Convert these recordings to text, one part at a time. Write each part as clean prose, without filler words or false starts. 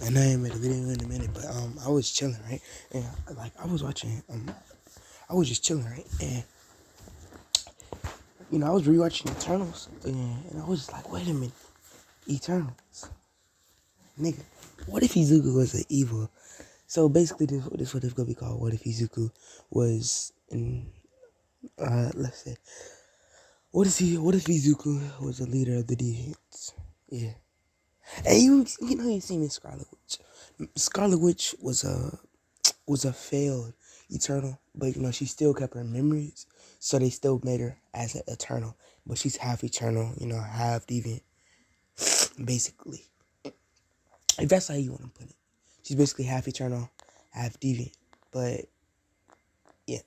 I know I ain't made a video in a minute, but I was chilling, right? And like I was watching, I was just chilling, right? And I was rewatching Eternals, and I was just like, wait a minute, Eternals, nigga. What if Izuku was an evil? So basically, this what it's gonna be called. What if Izuku was in? Let's say, What if Izuku was the leader of the deviants? Yeah. And you seen in Scarlet Witch. Scarlet Witch was a failed Eternal, but she still kept her memories, so they still made her as an Eternal, but she's half Eternal, half deviant, basically. If that's how you want to put it, she's basically half Eternal, half deviant. But yeah.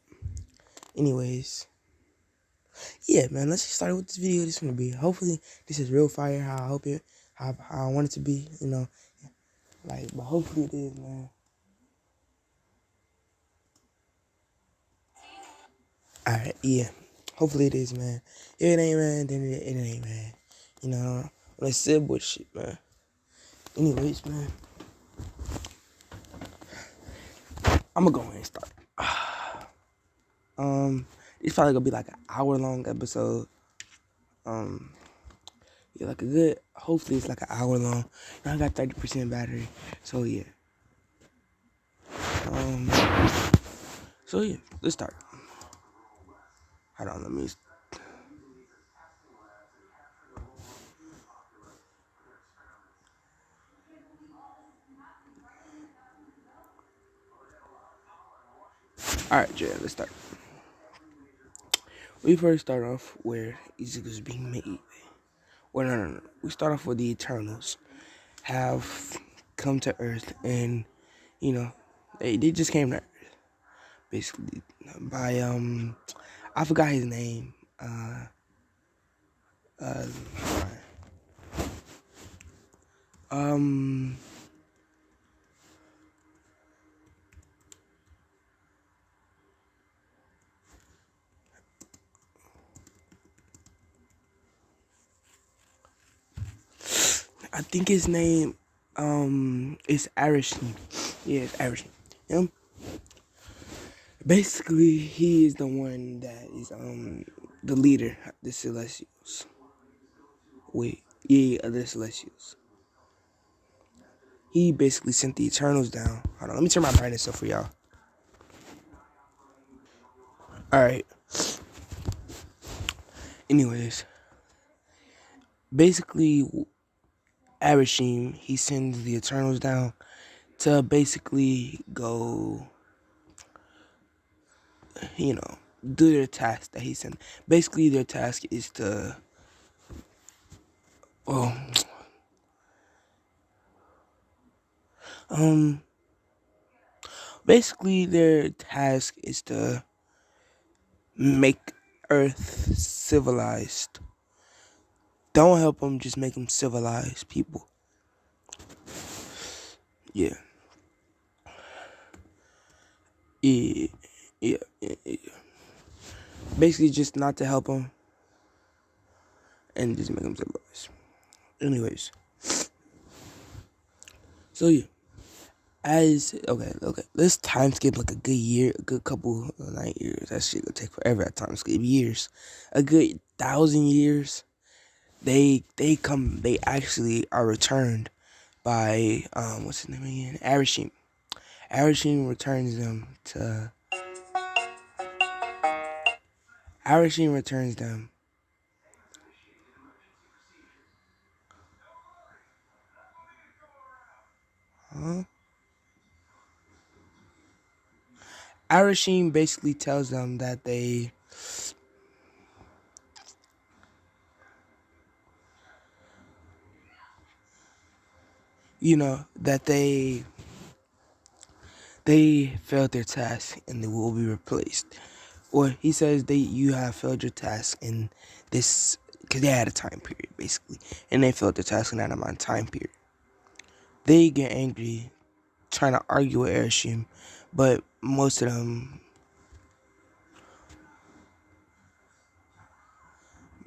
Anyways, yeah, man. Let's just start with this video. This is gonna be. Hopefully, this is real fire. How I hope it. How I want it to be. But hopefully it is, man. Alright, yeah. Hopefully it is, man. If it ain't, man, then it ain't, man. Let's say bullshit, man. Anyways, man, I'm gonna go ahead and start. It's probably gonna be like an hour long episode. Yeah, like a good. Hopefully, it's like an hour long. I got 30% battery, so yeah. Um, so yeah, let's start. Hold on, let me. All right, Jay, let's start. We first start off where Izuku's being made. Well, no. We start off with the Eternals have come to Earth, and they just came to Earth basically by I forgot his name. Uh, um, I think his name is Arishim. Yeah, it's Arishim. Him. Basically, he is the one that is the leader of the Celestials. Wait, yeah, of the Celestials. He basically sent the Eternals down. Hold on, let me turn my brightness up for y'all. All right. Anyways, basically, Arishim, he sends the Eternals down to basically go, do their task that he sent. Basically, their task is to, oh, um, basically their task is to make Earth civilized. Don't help them, just make them civilized people. Yeah. Yeah. Yeah. Basically, just not to help them and just make them civilized. Anyways. So, yeah. Let's time skip like a good year, a good couple of 9 years. That shit gonna take forever at time skip years. A good 1,000 years. They actually are returned by what's his name again? Arishim. Arishim returns them to Arishim returns them. Huh? Arishim basically tells them that that they failed their task and they will be replaced. Or he says you have failed your task in this, because they had a time period basically, and they failed their task in that amount of time period. They get angry, trying to argue with Erishim, but most of them,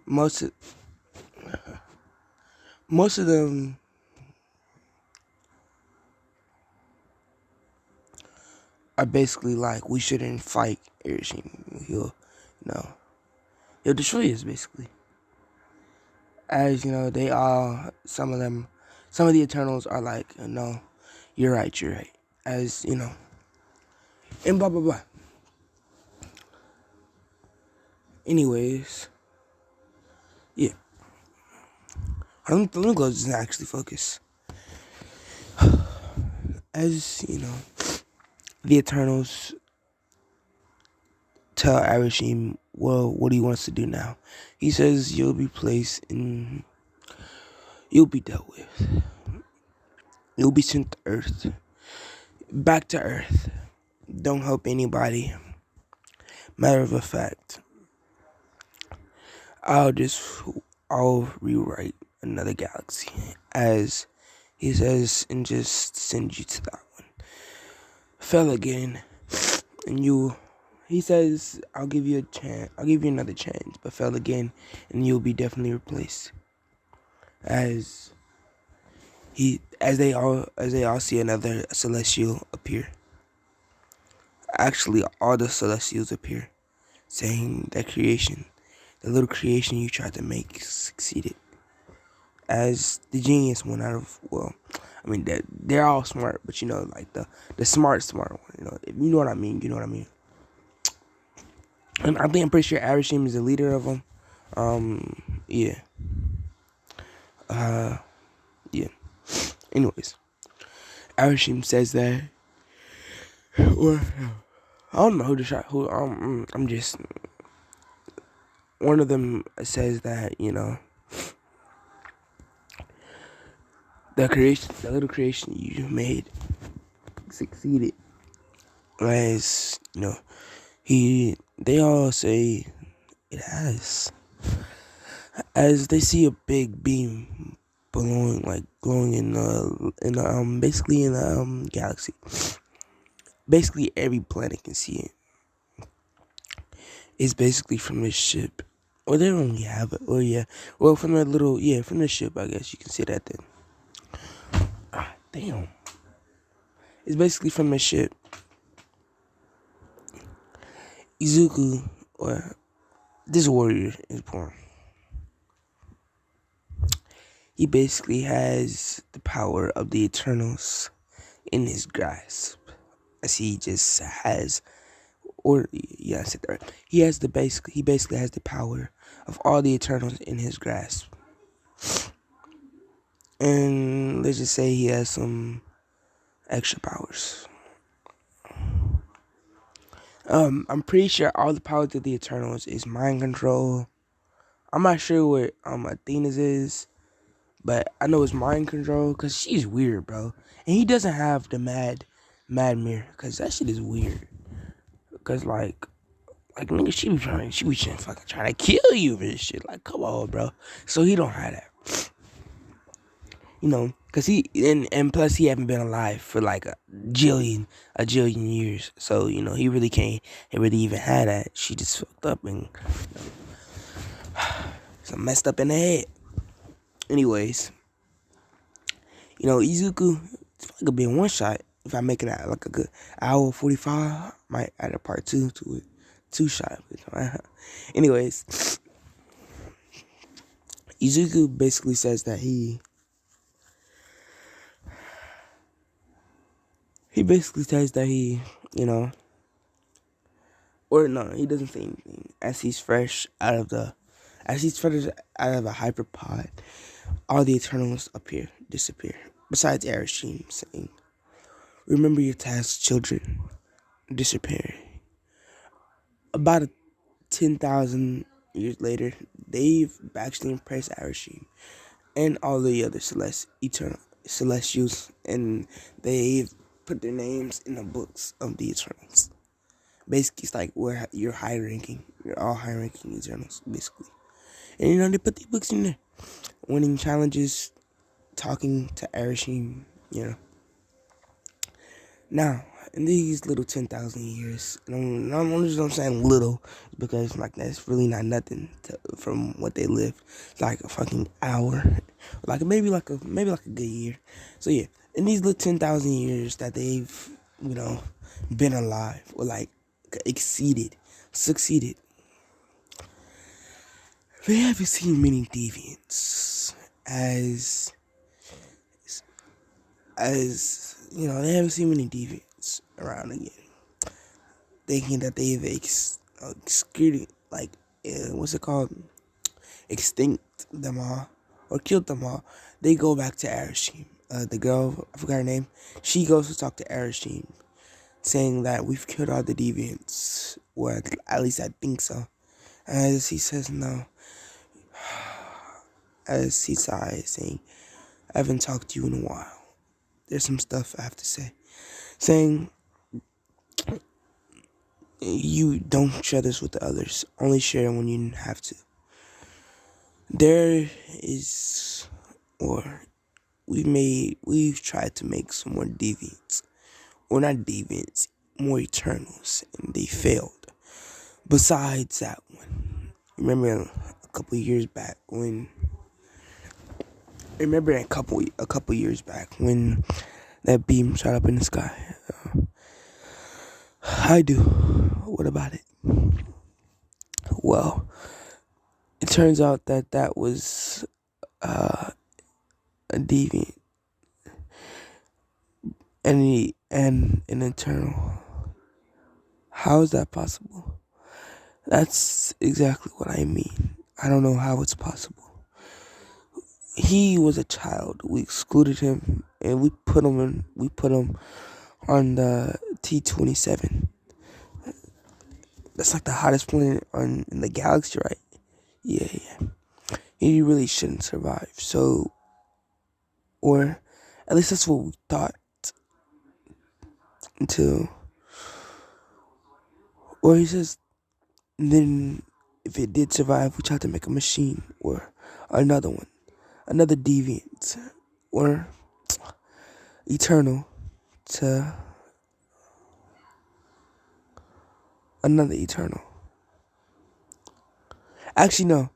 most of, most of them, are basically like, we shouldn't fight Hiroshima. He'll destroy us, basically. As, they all, some of the Eternals are like, no, you're right. As, and blah, blah, blah. Anyways, yeah. Let me go just actually focus. As, the Eternals tell Arashim, well, what he wants to do now. He says you'll be dealt with. You'll be sent to Earth. Back to Earth. Don't help anybody. Matter of fact, I'll rewrite another galaxy, as he says, and just send you to that one. Fell again, and he says, I'll give you another chance, but fell again, and you'll be definitely replaced. As they all see another celestial appear. Actually, all the celestials appear, saying that the little creation you tried to make, succeeded. As the genius one they're all smart, but like the smart one. If you know what I mean, you know what I mean. And I'm pretty sure Arashim is the leader of them. Yeah. Yeah. Anyways, Arashim says that, or I don't know who to shot. I'm just. One of them says that the little creation you made, succeeded. As they all say it has. As they see a big beam glowing in the galaxy. Basically every planet can see it. It's basically from this ship. Or they don't have it. Or yeah. Well, from the ship, I guess you can say that then. Damn. It's basically from the ship. Izuku, or this warrior, is born. He basically has the power of the Eternals in his grasp. As he just has, or yeah, I said that right. He basically has the power of all the Eternals in his grasp. And let's just say he has some extra powers. I'm pretty sure all the powers of the Eternals is mind control. I'm not sure what Athena's is, but I know it's mind control, because she's weird, bro. And he doesn't have the mad mirror, because that shit is weird. Because like nigga, she be trying to kill you for this shit. Like, come on, bro. So he don't have that. Because and plus he haven't been alive for like a jillion years. So, he really can't even have that. She just fucked up and so messed up in the head. Anyways, Izuku, it's probably gonna be in one shot. If I make it out like a good hour 45, might add a part 2 to it. 2 shot. Anyways, Izuku basically says that he basically says that he or no, he doesn't say anything. As he's fresh out of a hyperpod, all the Eternals disappear. Besides Arashim saying, "Remember your tasks, children." Disappear. About 10,000 years later, they've actually impressed Arashim and all the other celestials, and they've put their names in the books of the Eternals. Basically, it's like you're all high-ranking Eternals, basically. And they put the books in there, winning challenges, talking to Arashim, Now, in these little 10,000 years, and I'm saying little, because like that's really not nothing from what they live. It's like a fucking hour, like maybe like a good year. So yeah, in these little 10,000 years that they've been alive or like succeeded. They haven't seen many deviants as they haven't seen many deviants around again, thinking that they've executed, like, what's it called? Extinct them all or killed them all. They go back to Arashim. The girl, I forgot her name, she goes to talk to Arashim, saying that we've killed all the deviants, or at least I think so. As he says no, as he sighs, saying, I haven't talked to you in a while. There's some stuff I have to say. Saying, you don't share this with the others. Only share when you have to. There is, or we've tried to make some more deviants. Or not deviants, more Eternals, and they failed. Besides that one, remember a couple years back when that beam shot up in the sky? I do. What about it? Well, it turns out that was a deviant and an Eternal. How is that possible? That's exactly what I mean. I don't know how it's possible. He was a child. We excluded him and we put him on the T-27. That's like the hottest planet in the galaxy, right? Yeah. He really shouldn't survive. So, or at least that's what we thought. Or he says, then if it did survive, we tried to make a machine or another one, another deviant or Eternal to another Eternal. Actually, no.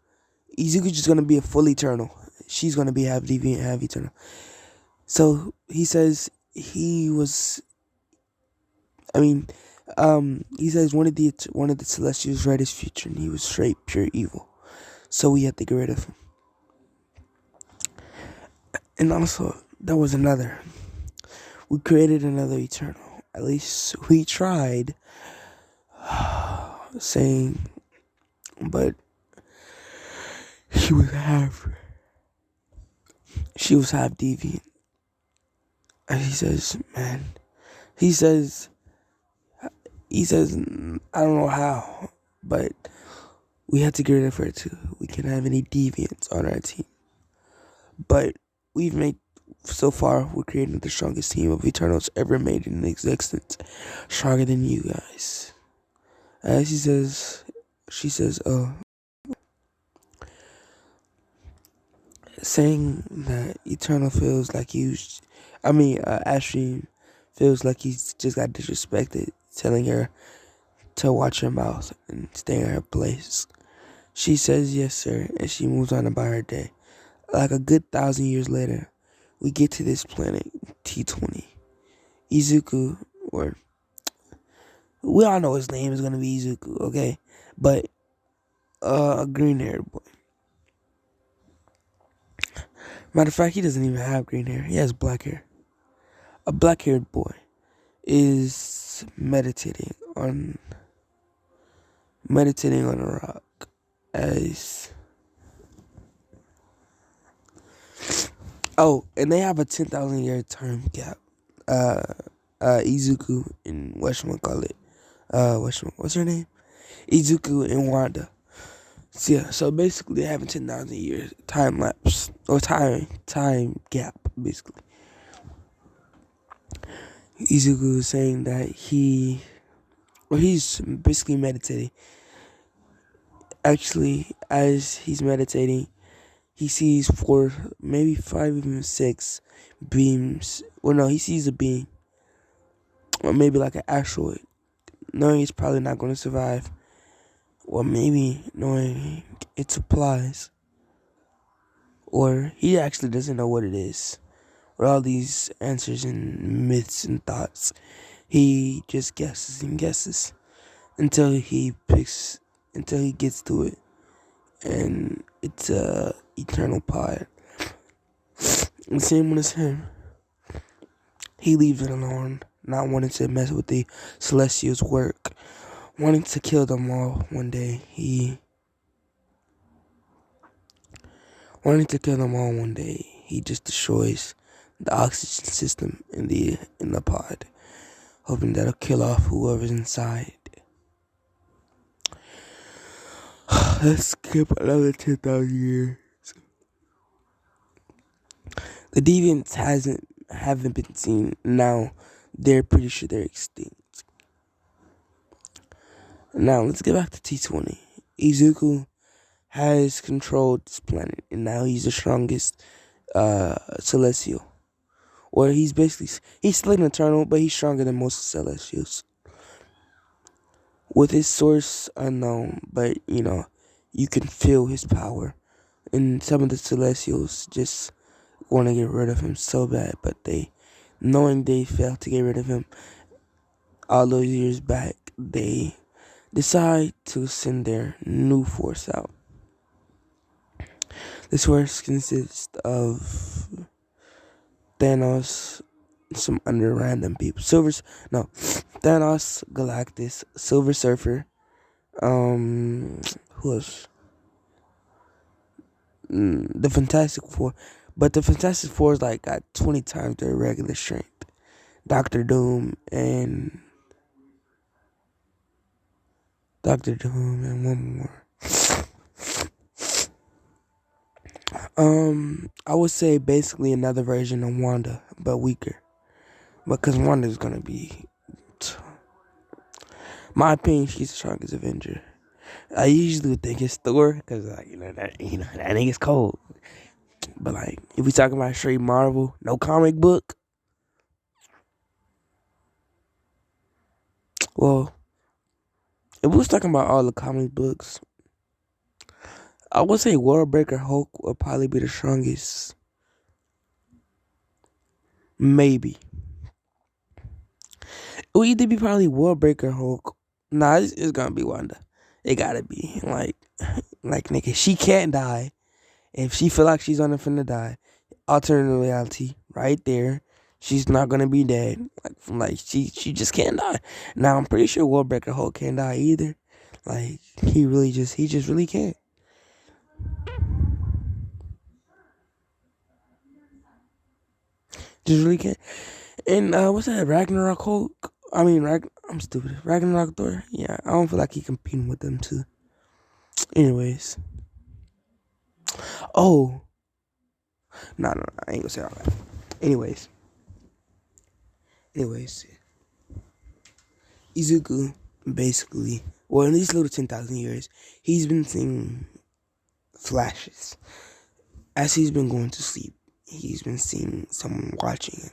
Izuku's just gonna be a full Eternal. She's gonna be half deviant, half Eternal. So he says he says one of the Celestials read his future, and he was straight pure evil. So we had to get rid of him. And also, there was another. We created another Eternal. At least we tried. Saying, but she was half deviant. And he says, I don't know how, but we had to get rid of her too. We can't have any deviants on our team. But so far, we're creating the strongest team of Eternals ever made in existence. Stronger than you guys. As she says, saying that Eternal feels like Ashrin feels like he's just got disrespected, telling her to watch her mouth and stay in her place. She says yes, sir, and she moves on about her day. Like a good 1,000 years later, we get to this planet, T20. Izuku, or we all know his name is gonna be Izuku, okay? But a green-haired boy. Matter of fact, he doesn't even have green hair. He has black hair. A black-haired boy is meditating on a rock and they have a 10,000 year time gap. Izuku and what's her name? Izuku and Wanda. So basically they have a 10,000 year time lapse or time gap basically. Izuku is saying that he's basically meditating. Actually, as he's meditating, he sees 4, maybe 5, even 6 beams. Well, no, he sees a beam. Or maybe like an asteroid. Knowing he's probably not going to survive. Or maybe knowing its supplies. Or he actually doesn't know what it is. Or all these answers and myths and thoughts. He just guesses and guesses until he gets to it, and it's a eternal pod. The same one as him. He leaves it alone, not wanting to mess with the Celestials' work, wanting to kill them all one day. He just destroys the oxygen system in the pod, hoping that'll kill off whoever's inside. Let's skip another 10,000 years. The deviants haven't been seen. Now they're pretty sure they're extinct. Now let's get back to T20. Izuku has controlled this planet, and now he's the strongest celestial. Or he's still an eternal, but he's stronger than most celestials. With his source unknown, but you can feel his power. And some of the celestials just want to get rid of him so bad, but knowing they failed to get rid of him all those years back, they decide to send their new force out. This force consists of Thanos, some other random people. Thanos, Galactus, Silver Surfer, who else? The Fantastic Four. But the Fantastic Four is like got 20 times their regular strength. Doctor Doom and one more. I would say basically another version of Wanda, but weaker. Because Wanda's gonna be, my opinion, she's the strongest Avenger. I usually would think it's Thor, because that nigga's cold. But like, if we talking about straight Marvel, no comic book, well, if we was talking about all the comic books, I would say Worldbreaker Hulk would probably be the strongest. Maybe. It would either be probably Worldbreaker Hulk. Nah, it's gonna be Wanda. It gotta be. Like nigga, she can't die. If she feel like she's on the finna die, alternate reality, right there. She's not gonna be dead. She just can't die. Now I'm pretty sure Worldbreaker Hulk can't die either. Like he just really can't. Just really can't. And what's that? Ragnarok Hulk? I'm stupid. Ragnarok Thor? Yeah, I don't feel like he competing with them too. Anyways. Oh. No, I ain't gonna say all that. Anyways. Izuku, basically, well, in these little 10,000 years, he's been seeing flashes. As he's been going to sleep, he's been seeing someone watching him.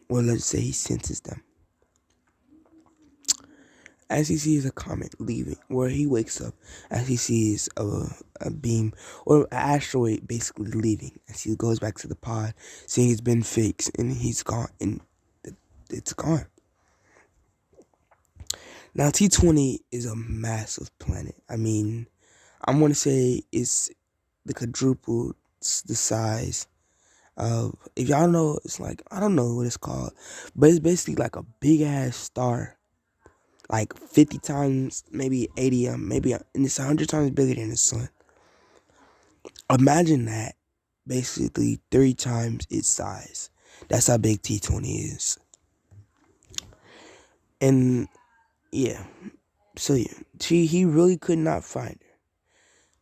Or let's say he senses them. As he sees a comet leaving, where he wakes up, as he sees a beam, or an asteroid basically leaving, as he goes back to the pod, seeing it's been fixed, and he's gone, and it's gone. Now, T20 is a massive planet. I'm going to say it's the quadruple the size of, if y'all know, it's like, I don't know what it's called, but it's basically like a big ass star, like 50 times, maybe 80, maybe, and it's 100 times bigger than the sun. Imagine that, basically 3 times its size. That's how big T20 is. And yeah, so yeah, he really could not find her,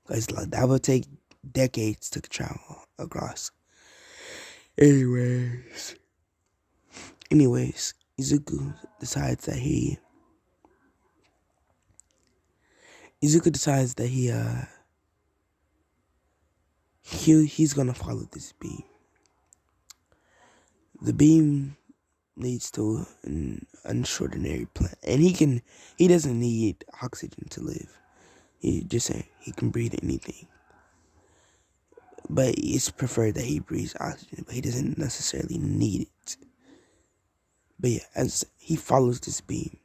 because that would take decades to travel across. Anyways, Izuku decides that he's gonna follow this beam. The beam leads to an extraordinary planet, and he doesn't need oxygen to live. He can breathe anything, but it's preferred that he breathes oxygen, but he doesn't necessarily need it. But yeah, as he follows this beam,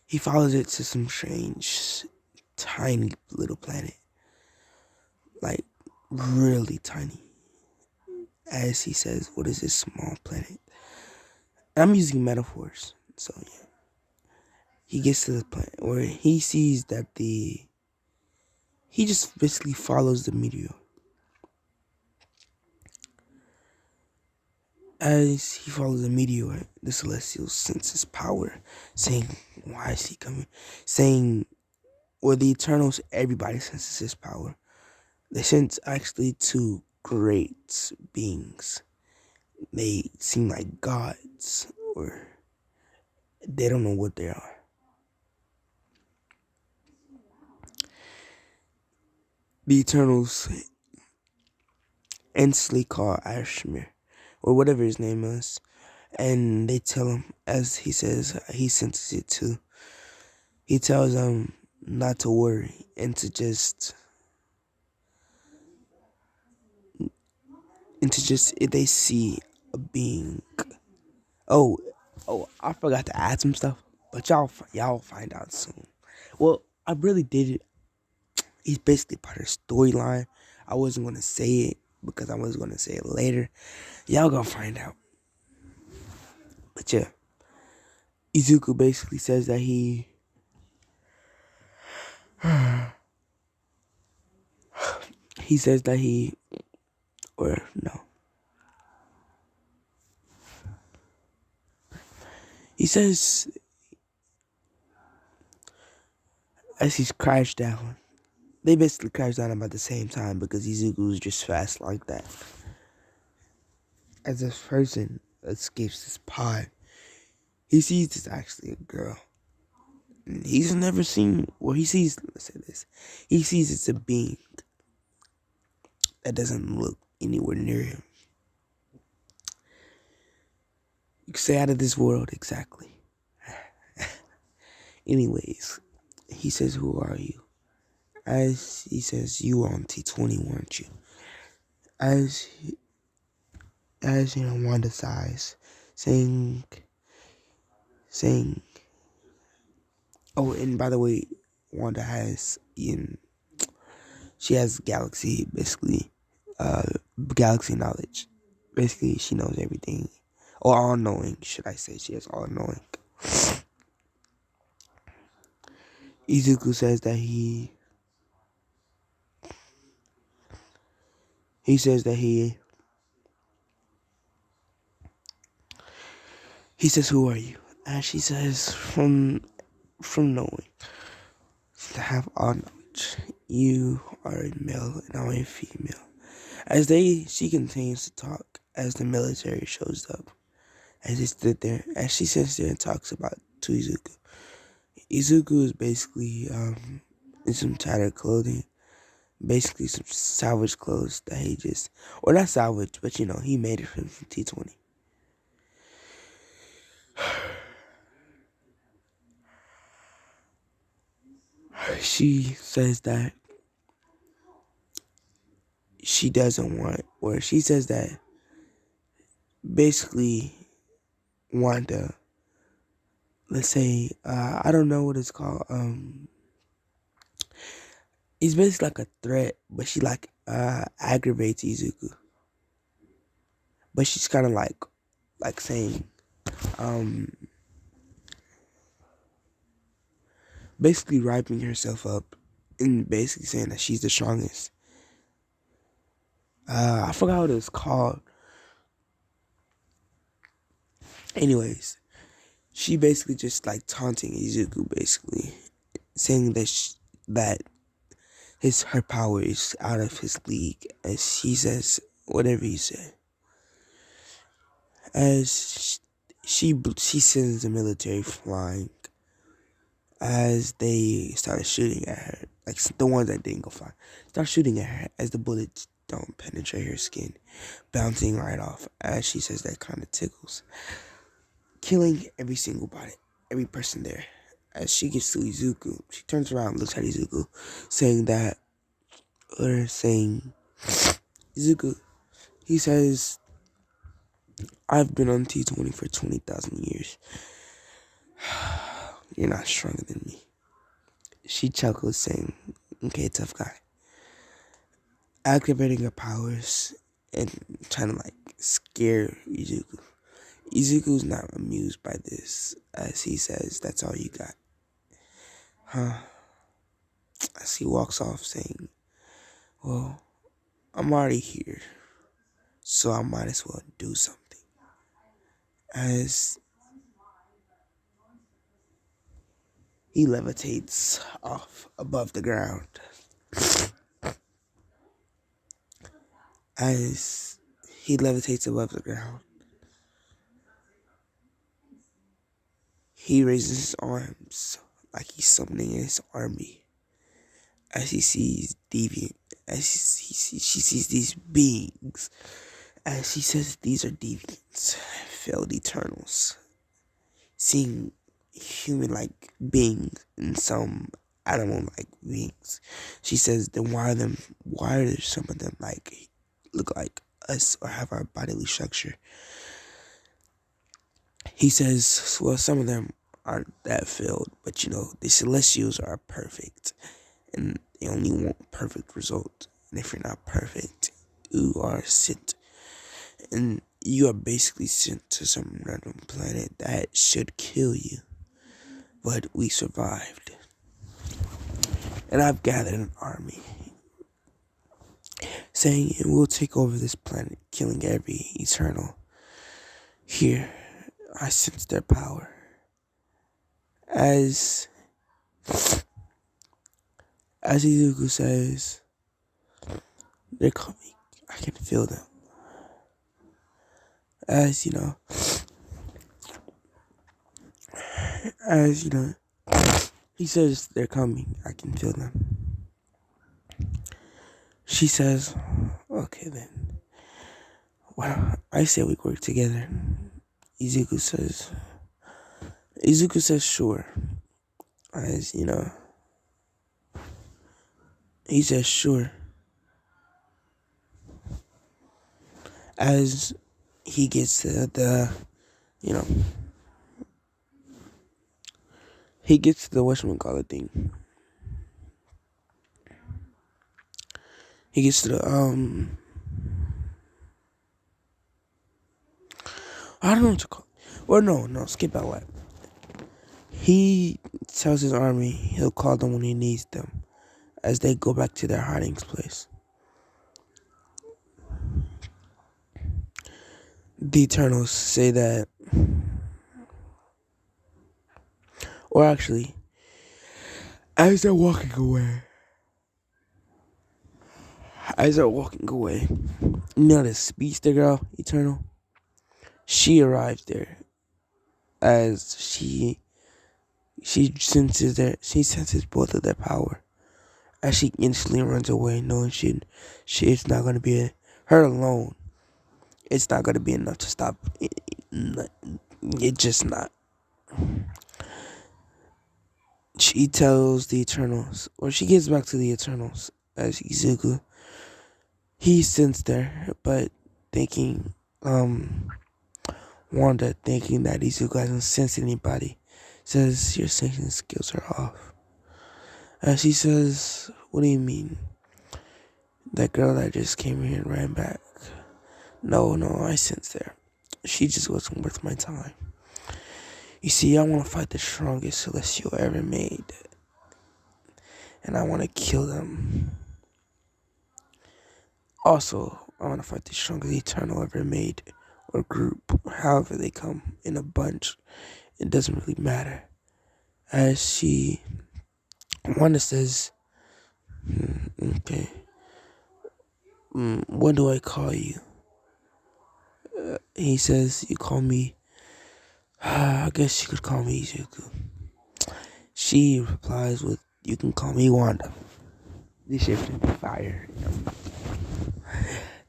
he follows it to some strange, tiny little planet. Like, really tiny. As he says, what is this small planet? And I'm using metaphors. So yeah. He gets to the planet where he sees that he just basically follows the meteor. As he follows the meteor, the celestials sense his power, saying, why is he coming? Saying, or the Eternals, everybody senses his power. They sense actually two great beings. They seem like gods, or they don't know what they are. The Eternals instantly call Ashmir, or whatever his name is, and they tell him, as he says, he senses it too. He tells them not to worry and to just if they see a being. Oh, I forgot to add some stuff, but y'all find out soon. Well, I really did it. He's basically part of the storyline. I wasn't gonna say it because I was gonna say it later. Y'all gonna find out. But yeah, Izuku basically says that he says that or no, he says as he's crashed down. They basically crash down about the same time because Izuku's just fast like that. As this person escapes this pod, he sees it's actually a girl. He's never seen, well, he sees, let's say this, he sees it's a being that doesn't look anywhere near him. You could say out of this world, exactly. Anyways, he says, who are you? As he says, you were on T20, weren't you? As Wanda sighs, saying, oh, and by the way, Wanda has she has galaxy knowledge. Basically, she knows everything, or all knowing, should I say? She has all knowing. Izuku says that he says, who are you? And she says, from knowing, to have all knowledge. You are a male and I'm a female. She continues to talk as the military shows up. As they stood there, as she sits there and talks about to Izuku. Izuku is basically in some tattered clothing. Basically some salvage clothes that he just, or not salvage, but he made it from T20. She says that she doesn't want, or she says that basically Wanda, let's say, I don't know what it's called, it's basically like a threat, but she aggravates Izuku. But she's kind of like saying, basically wrapping herself up and basically saying that she's the strongest. I forgot what it's called. Anyways, she basically just taunting Izuku, basically saying that her power is out of his league, as he says whatever he said. As she sends the military flying, as they started shooting at her, like the ones that didn't go flying, start shooting at her as the bullets don't penetrate her skin, bouncing right off. As she says, that kind of tickles, killing every single body, every person there. As she gets to Izuku, she turns around and looks at Izuku, saying, Izuku, he says, I've been on T20 for 20,000 years. You're not stronger than me. She chuckled, saying, okay, tough guy. Activating her powers and trying to like scare Izuku. Izuku's not amused by this, as he says, that's all you got. Huh? As he walks off, saying, well, I'm already here, so I might as well do something. As he levitates off above the ground. As he levitates above the ground, he raises his arms like he's summoning his army. As he sees deviant, she sees these beings. As he says, these are deviants, failed eternals. Seeing human-like beings and some animal-like beings. She says, then why are there some of them like look like us or have our bodily structure? He says, well, some of them aren't that failed, but you know, the Celestials are perfect, and they only want perfect result. And if you're not perfect, you are sent, and you are basically sent to some random planet that should kill you. But we survived, and I've gathered an army, saying it will take over this planet, killing every eternal. Here, I sense their power. As Izuku says, they're coming. I can feel them. As you know, he says they're coming. I can feel them. She says, okay then. Well, I say we work together. Izuku says sure. As you know, he says sure. As he gets to he gets to the whatchamacallit thing. He gets to the I don't know what to call it. Or no, skip that way. He tells his army he'll call them when he needs them, as they go back to their hiding place. The Eternals say that, or actually, as they're walking away, you know the speedster girl, Eternal? She arrives there, as she senses both of their power, as she instantly runs away, knowing she it's not gonna be her alone. It's not gonna be enough to stop it. It's just not. She tells the Eternals, or she gets back to the Eternals as Izuku. He's sensed there, but thinking, Wanda thinking that Izuku hasn't sensed anybody, says your sensing skills are off. She says, what do you mean? That girl that just came here and ran back. No, I sensed her. She just wasn't worth my time. You see, I want to fight the strongest Celestial ever made. And I want to kill them. Also, I want to fight the strongest Eternal ever made. Or group. However they come in a bunch. It doesn't really matter. As Wanda says, okay. What do I call you? He says, you call me, I guess you could call me Izuku. She replies with, you can call me Wanda. This shit can be fire.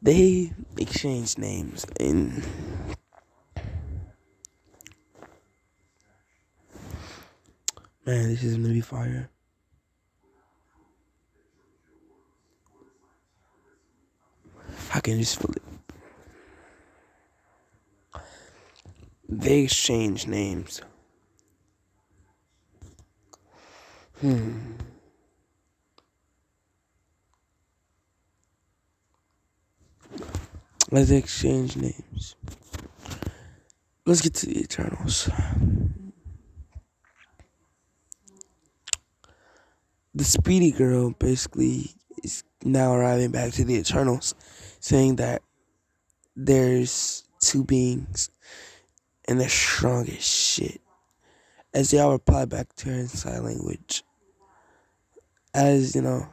They exchange names, and man, this is gonna be fire. I can just feel it. They exchange names. Let's exchange names. Let's get to the Eternals. The Speedy Girl basically is now arriving back to the Eternals, saying that there's two beings and they're strong as shit. As they all reply back to her in sign language. As you know,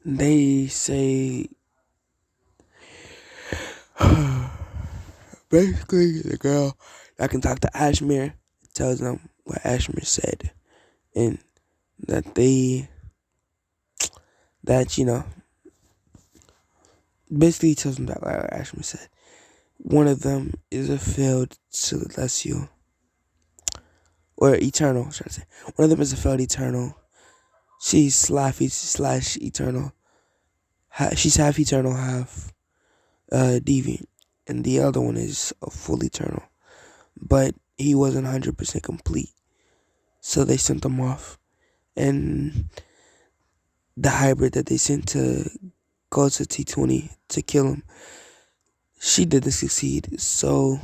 they say basically the girl that can talk to Ashmere tells them what Ashmere said, and that basically tells them that, like Ashmere said, one of them is a failed celestial or eternal. I'm trying to say one of them is a failed eternal. She's slash eternal. She's half eternal, half deviant, and the other one is a full eternal. But he wasn't 100% complete, so they sent him off. And the hybrid that they sent to go to T20 to kill him, she didn't succeed. So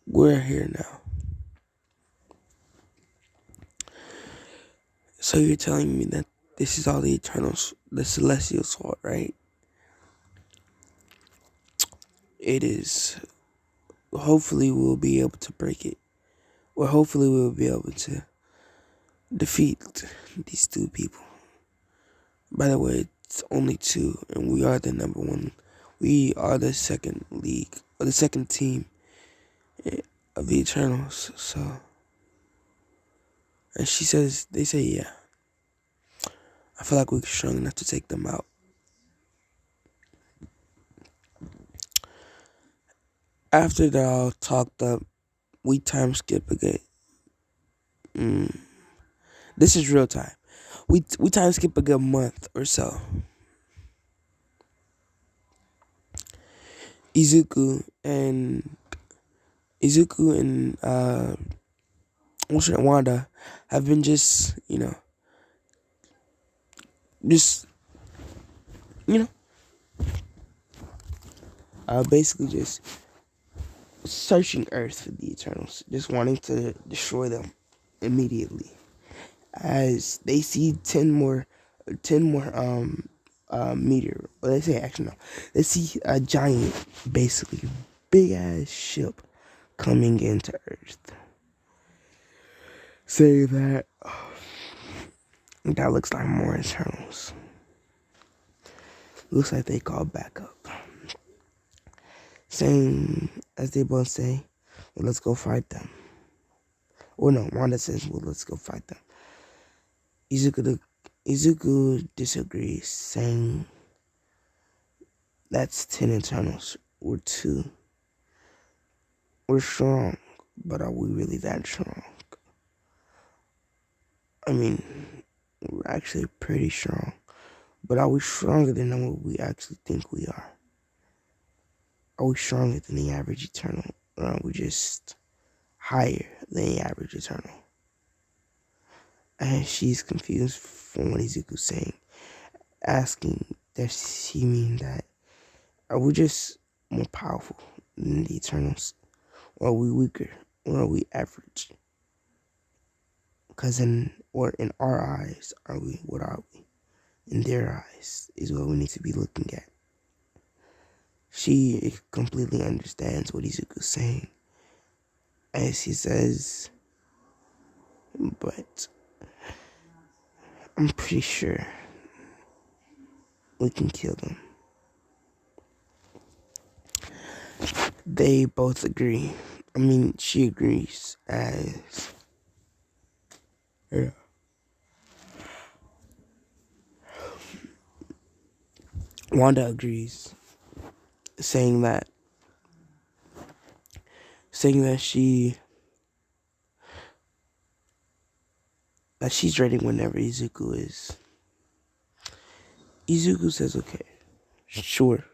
we're here now. So you're telling me that this is all the Eternals, the Celestials' fault, right? It is. Hopefully we'll be able to break it. Or hopefully we'll be able to defeat these two people. By the way, it's only two, and we are the number one. We are the second league, or the second team of the Eternals. So, and they say, yeah. I feel like we're strong enough to take them out. After they're all talked up, we time skip again. This is real time. We time skip a good month or so. Izuku and Wanda have been just basically just searching Earth for the Eternals, just wanting to destroy them immediately. As they see 10 more meteor, or they say actually no, they see a giant, basically big ass ship coming into Earth. Say that looks like more Eternals. Looks like they called back up. Saying, as they both say, well, let's go fight them. Or no, Wanda says, well, let's go fight them. Izuku disagrees, saying that's 10 Eternals. We're 2. We're strong, but are we really that strong? I mean, we're actually pretty strong, but are we stronger than what we actually think we are? Are we stronger than the average Eternal, or are we just higher than the average Eternal? And she's confused from what Izuku's saying, asking, does he mean that are we just more powerful than the Eternals? Or are we weaker? Or are we average? Because in our eyes, what are we? In their eyes is what we need to be looking at. She completely understands what Izuku's saying. As he says, but I'm pretty sure we can kill them. They both agree. I mean, she agrees as... Yeah. Wanda agrees, saying that she's ready whenever Izuku is. Izuku says okay. sure,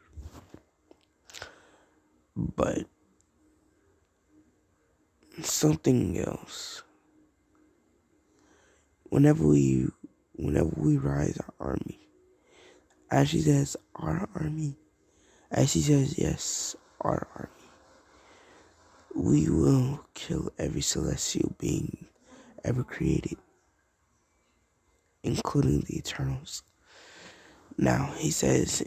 but something else. Whenever we, whenever we rise our army, as she says, our army, as she says, yes, our army, we will kill every celestial being ever created, including the Eternals. Now, he says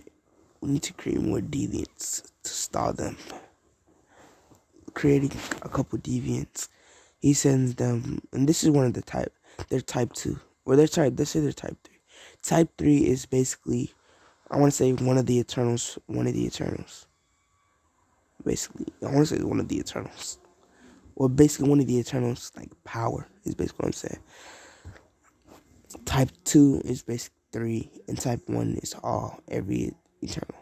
we need to create more deviants to stall them. Creating a couple deviants, he sends them, and this is one of the type, they're type 2, or they're type, let's say they're type 3. Type 3 is basically, I want to say one of the Eternals, basically. I want to say one of the Eternals. Well, basically one of the Eternals, like, power, is basically what I'm saying. Type 2 is basically 3, and type 1 is every Eternal.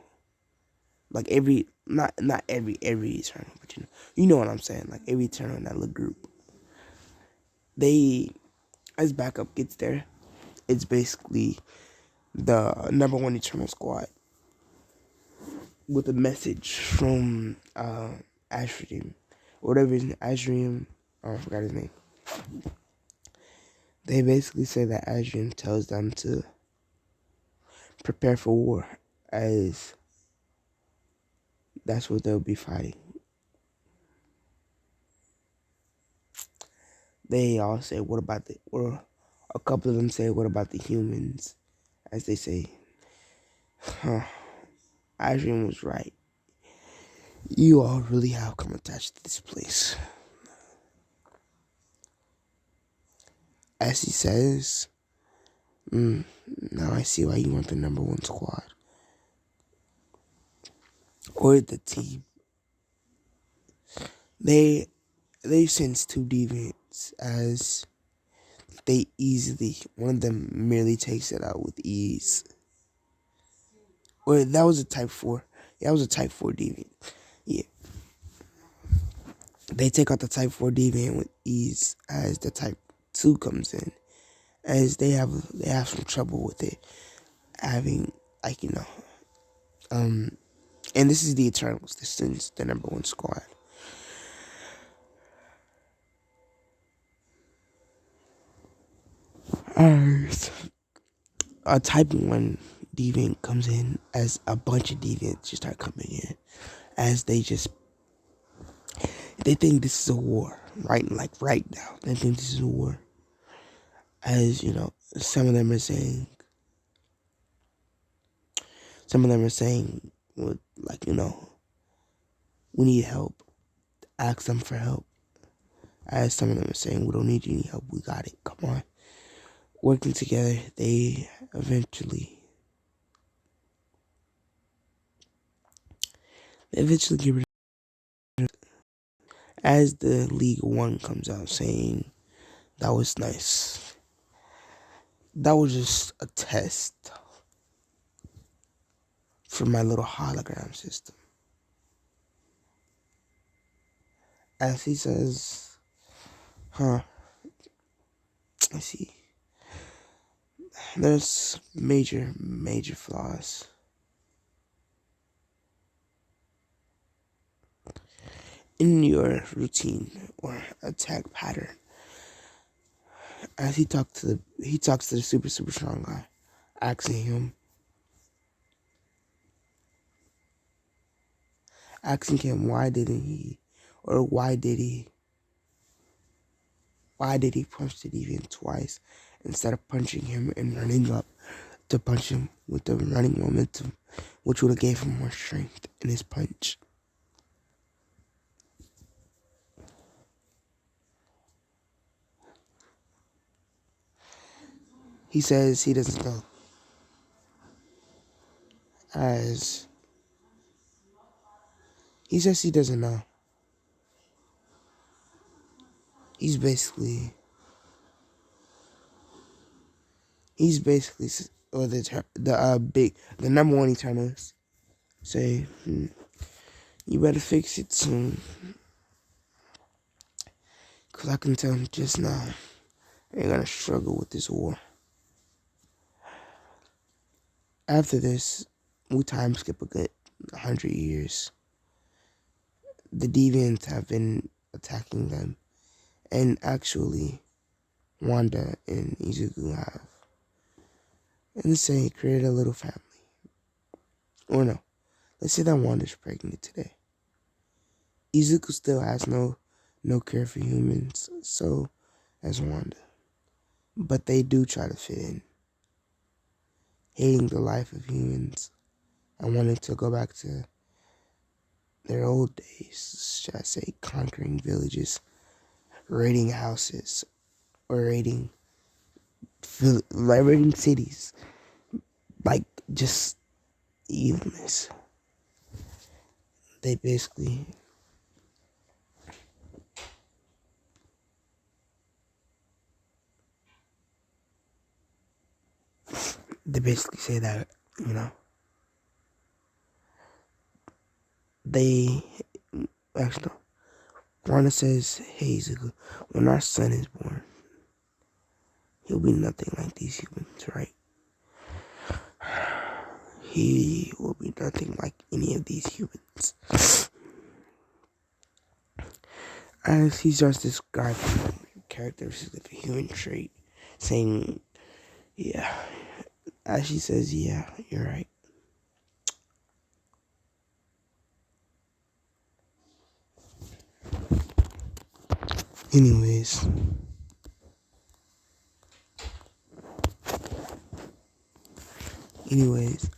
Like, every, not every Eternal, but you know what I'm saying. Like, every Eternal in that little group. They, as backup gets there, it's basically the number 1 Eternal squad with a message from Ashrium, whatever his name, Ashrium, I forgot his name. They basically say that Ashrium tells them to prepare for war, as that's what they'll be fighting. They all say, what about or a couple of them say, what about the humans? As they say, Ashrium was right. You all really have come attached to this place. As he says, now I see why you want the number 1 squad. Or the team. They sense 2 deviants, as they easily, one of them merely takes it out with ease. Or that was a type 4. Yeah, that was a type 4 deviant. Yeah. They take out the type 4 deviant with ease, as the type 2 comes in. As they have some trouble with it. Having, like, and this is the Eternals. This is the number 1 squad. A type 1 deviant comes in, as a bunch of deviants just start coming in, as they think this is a war, right? Like, right now, they think this is a war. As, some of them are saying, well, like, we need help. Ask them for help. As some of them are saying, we don't need any help. We got it. Come on. Working together, they eventually get rid of it. As the League 1 comes out saying, that was nice. That was just a test for my little hologram system. As he says, I see. There's major flaws. In your routine or attack pattern. As he talks to the super strong guy, asking him why did he punch the deviant twice instead of punching him and running up to punch him with the running momentum, which would have gave him more strength in his punch. He says he doesn't know. As he says he doesn't know. He's basically or the number 1 Eternals say, you better fix it soon, cause I can tell just now you're gonna struggle with this war. After this, we time skip a good 100 years. The deviants have been attacking them, and actually, Wanda and Izuku have, and let's say, created a little family. Or no, let's say that Wanda's pregnant today. Izuku still has no care for humans, so as Wanda. But they do try to fit in, hating the life of humans and wanting to go back to their old days, should I say, conquering villages, raiding houses, or raiding cities, like just evilness. They basically say that, they actually Wanda says, "Hey Zuko, when our son is born, he'll be nothing like these humans, right? He will be nothing like any of these humans." As he starts describing characteristics of a human trait, saying, "Yeah," as she says, "Yeah, you're right." Anyways,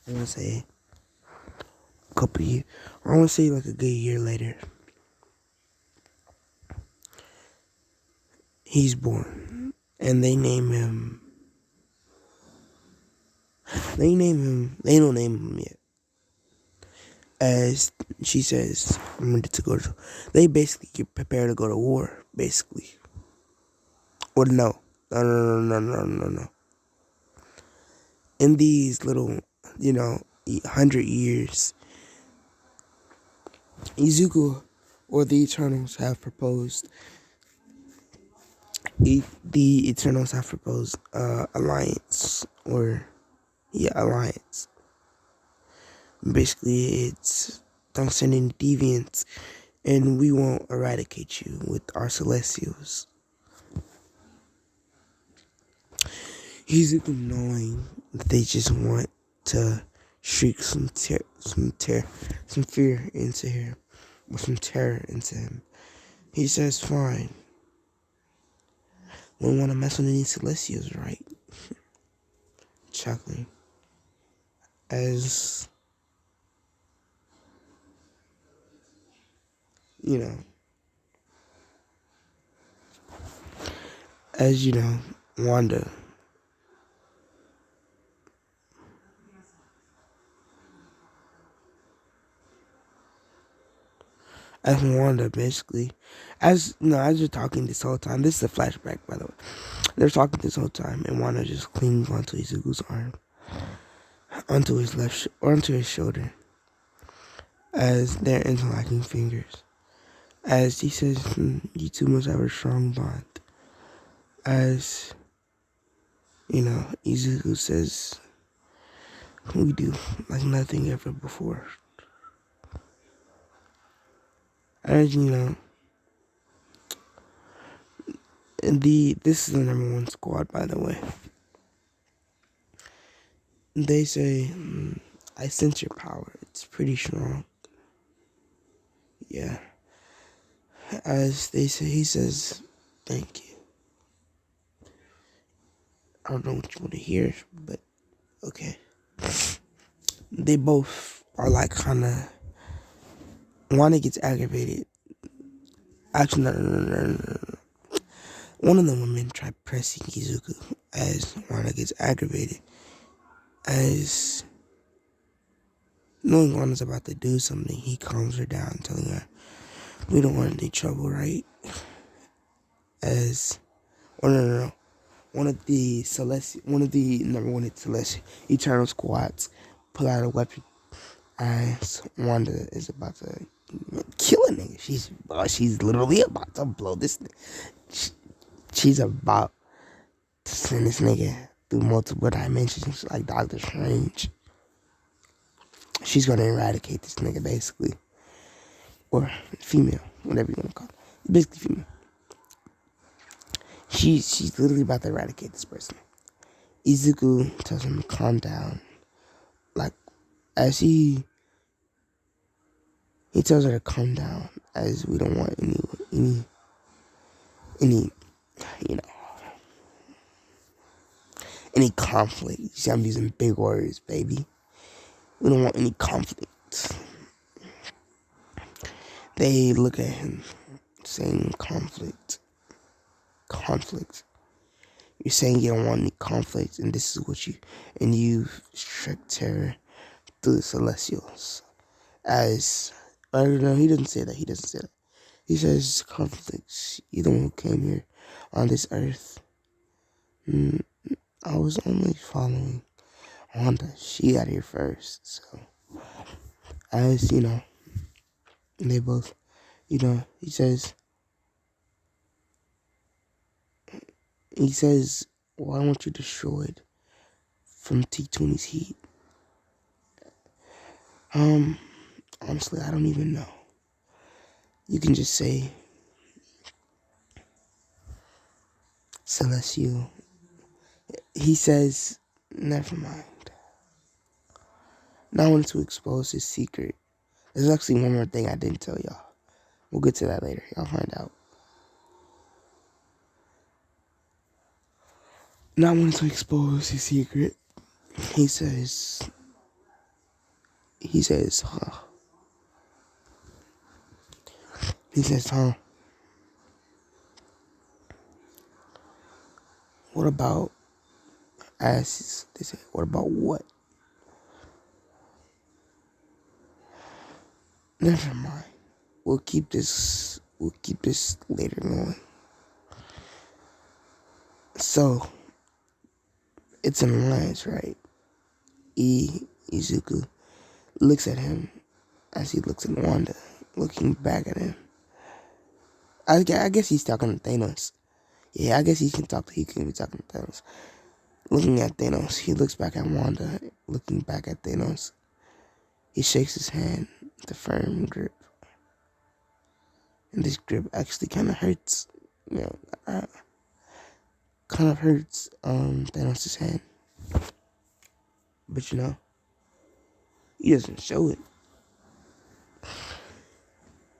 I want to say a couple years, I want to say like a good year later, he's born, and they don't name him yet. As she says, I'm ready to go to, they basically get prepared to go to war, basically. Or no. In these little, 100 years, Izuku or the Eternals have proposed, alliance, alliance. Basically, it's don't send any deviants, and we won't eradicate you with our Celestials. Izuku, knowing that they just want to shriek some fear into him, or some terror into him, he says, "Fine. We don't want to mess with any Celestials, right?" Chuckling. As you know, Wanda, basically, as you're talking this whole time, this is a flashback, by the way. They're talking this whole time, and Wanda just clings onto Izuku's arm, onto his onto his shoulder, as they're interlocking fingers. As he says, "You two must have a strong bond." As Izuku says, "We do, like nothing ever before." As this is the #1 squad, by the way. They say, "I sense your power. It's pretty strong." Yeah. As they say, he says, "Thank you." I don't know what you want to hear, but okay. They both are like kind of. Wanda gets aggravated. Actually, no. One of the women tried pressing Izuku as Wanda gets aggravated. As knowing Wanda's about to do something, he calms her down, telling her, "We don't want any trouble, right?" As, no. One of the #1 Celestial Eternal squads pull out a weapon as Wanda is about to kill a nigga. She's literally about to blow this nigga. She's about to send this nigga through multiple dimensions like Doctor Strange. she's gonna eradicate this nigga basically, or female, whatever you wanna call it. Basically female. She's literally about to eradicate this person. Izuku tells him to calm down. Like, as he tells her to calm down, as we don't want any, you know, any conflict. You see, I'm using big words, baby. We don't want any conflict. They look at him saying conflict. You're saying you don't want any conflict, and this is what you've tricked her through the Celestials. As, I don't know, he doesn't say that. He says conflicts. You the one who came here on this earth. I was only following Wanda. She got here first, so as you know, they both, he says, well, I want you destroyed from T20's heat. Honestly, I don't even know. You can just say Celestial. He says, never mind. Now I wanted to expose his secret. There's actually one more thing I didn't tell y'all. We'll get to that later. Y'all find out. Now I wanted to expose his secret. He says, huh? What about, as they say, what about what? Never mind. We'll keep this later going. So, it's an alliance, right? Izuku looks at him as he looks at Wanda, looking back at him. I guess he's talking to Thanos. Yeah, I guess he can be talking to Thanos. Looking at Thanos, he looks back at Wanda, looking back at Thanos. He shakes his hand with a firm grip. And this grip actually kind of hurts, kind of hurts Thanos' hand. But he doesn't show it.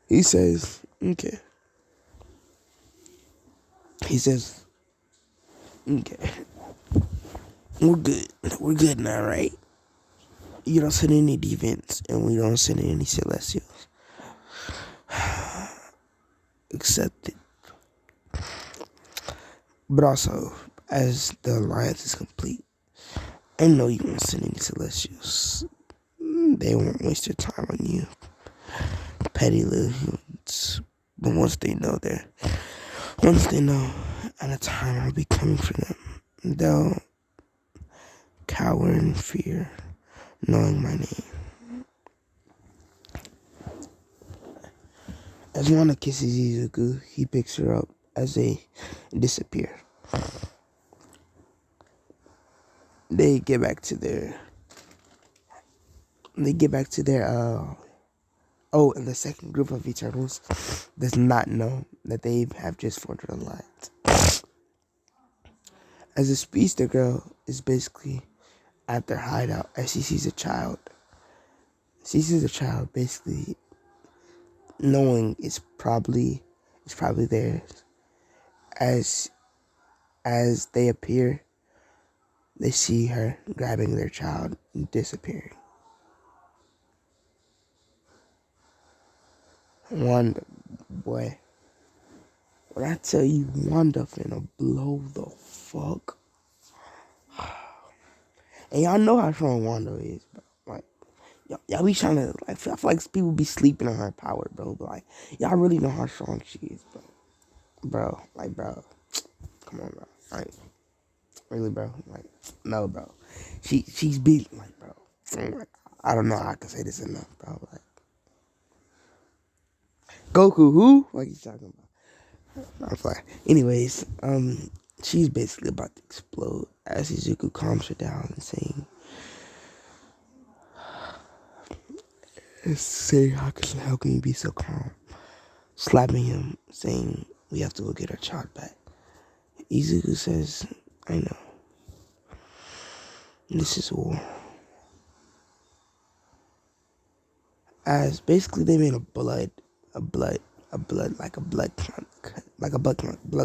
He says, okay. Okay. We're good now, right? You don't send any defense, and we don't send any Celestials. Accepted. But also, as the alliance is complete, I know you won't send any Celestials. They won't waste their time on you. Petty little humans. But once they know at a time I'll be coming for them, they'll cower in fear, knowing my name. As Wanda kisses Izuku, he picks her up as they disappear. They get back to their and the second group of Eternals does not know that they have just formed an alliance. As the speedster girl is basically at their hideout, as she sees a child. She sees a child basically knowing it's probably theirs. As they appear, they see her grabbing their child and disappearing. Wanda, boy, when I tell you Wanda finna blow the fuck. And y'all know how strong Wanda is, bro. Like, y'all be trying to, like, I feel like people be sleeping on her power, bro. But, like, y'all really know how strong she is, bro. Bro, come on, bro. Like, really, bro? Like, no, bro. She's beat, like, bro. Like, I don't know how I can say this enough, bro. Like, Goku, who? Like he's talking about. I'm sorry. Anyways, she's basically about to explode as Izuku calms her down and saying, saying, how can you be so calm? Slapping him, saying, we have to go get our child back. Izuku says, I know. This is war. As basically they made a blood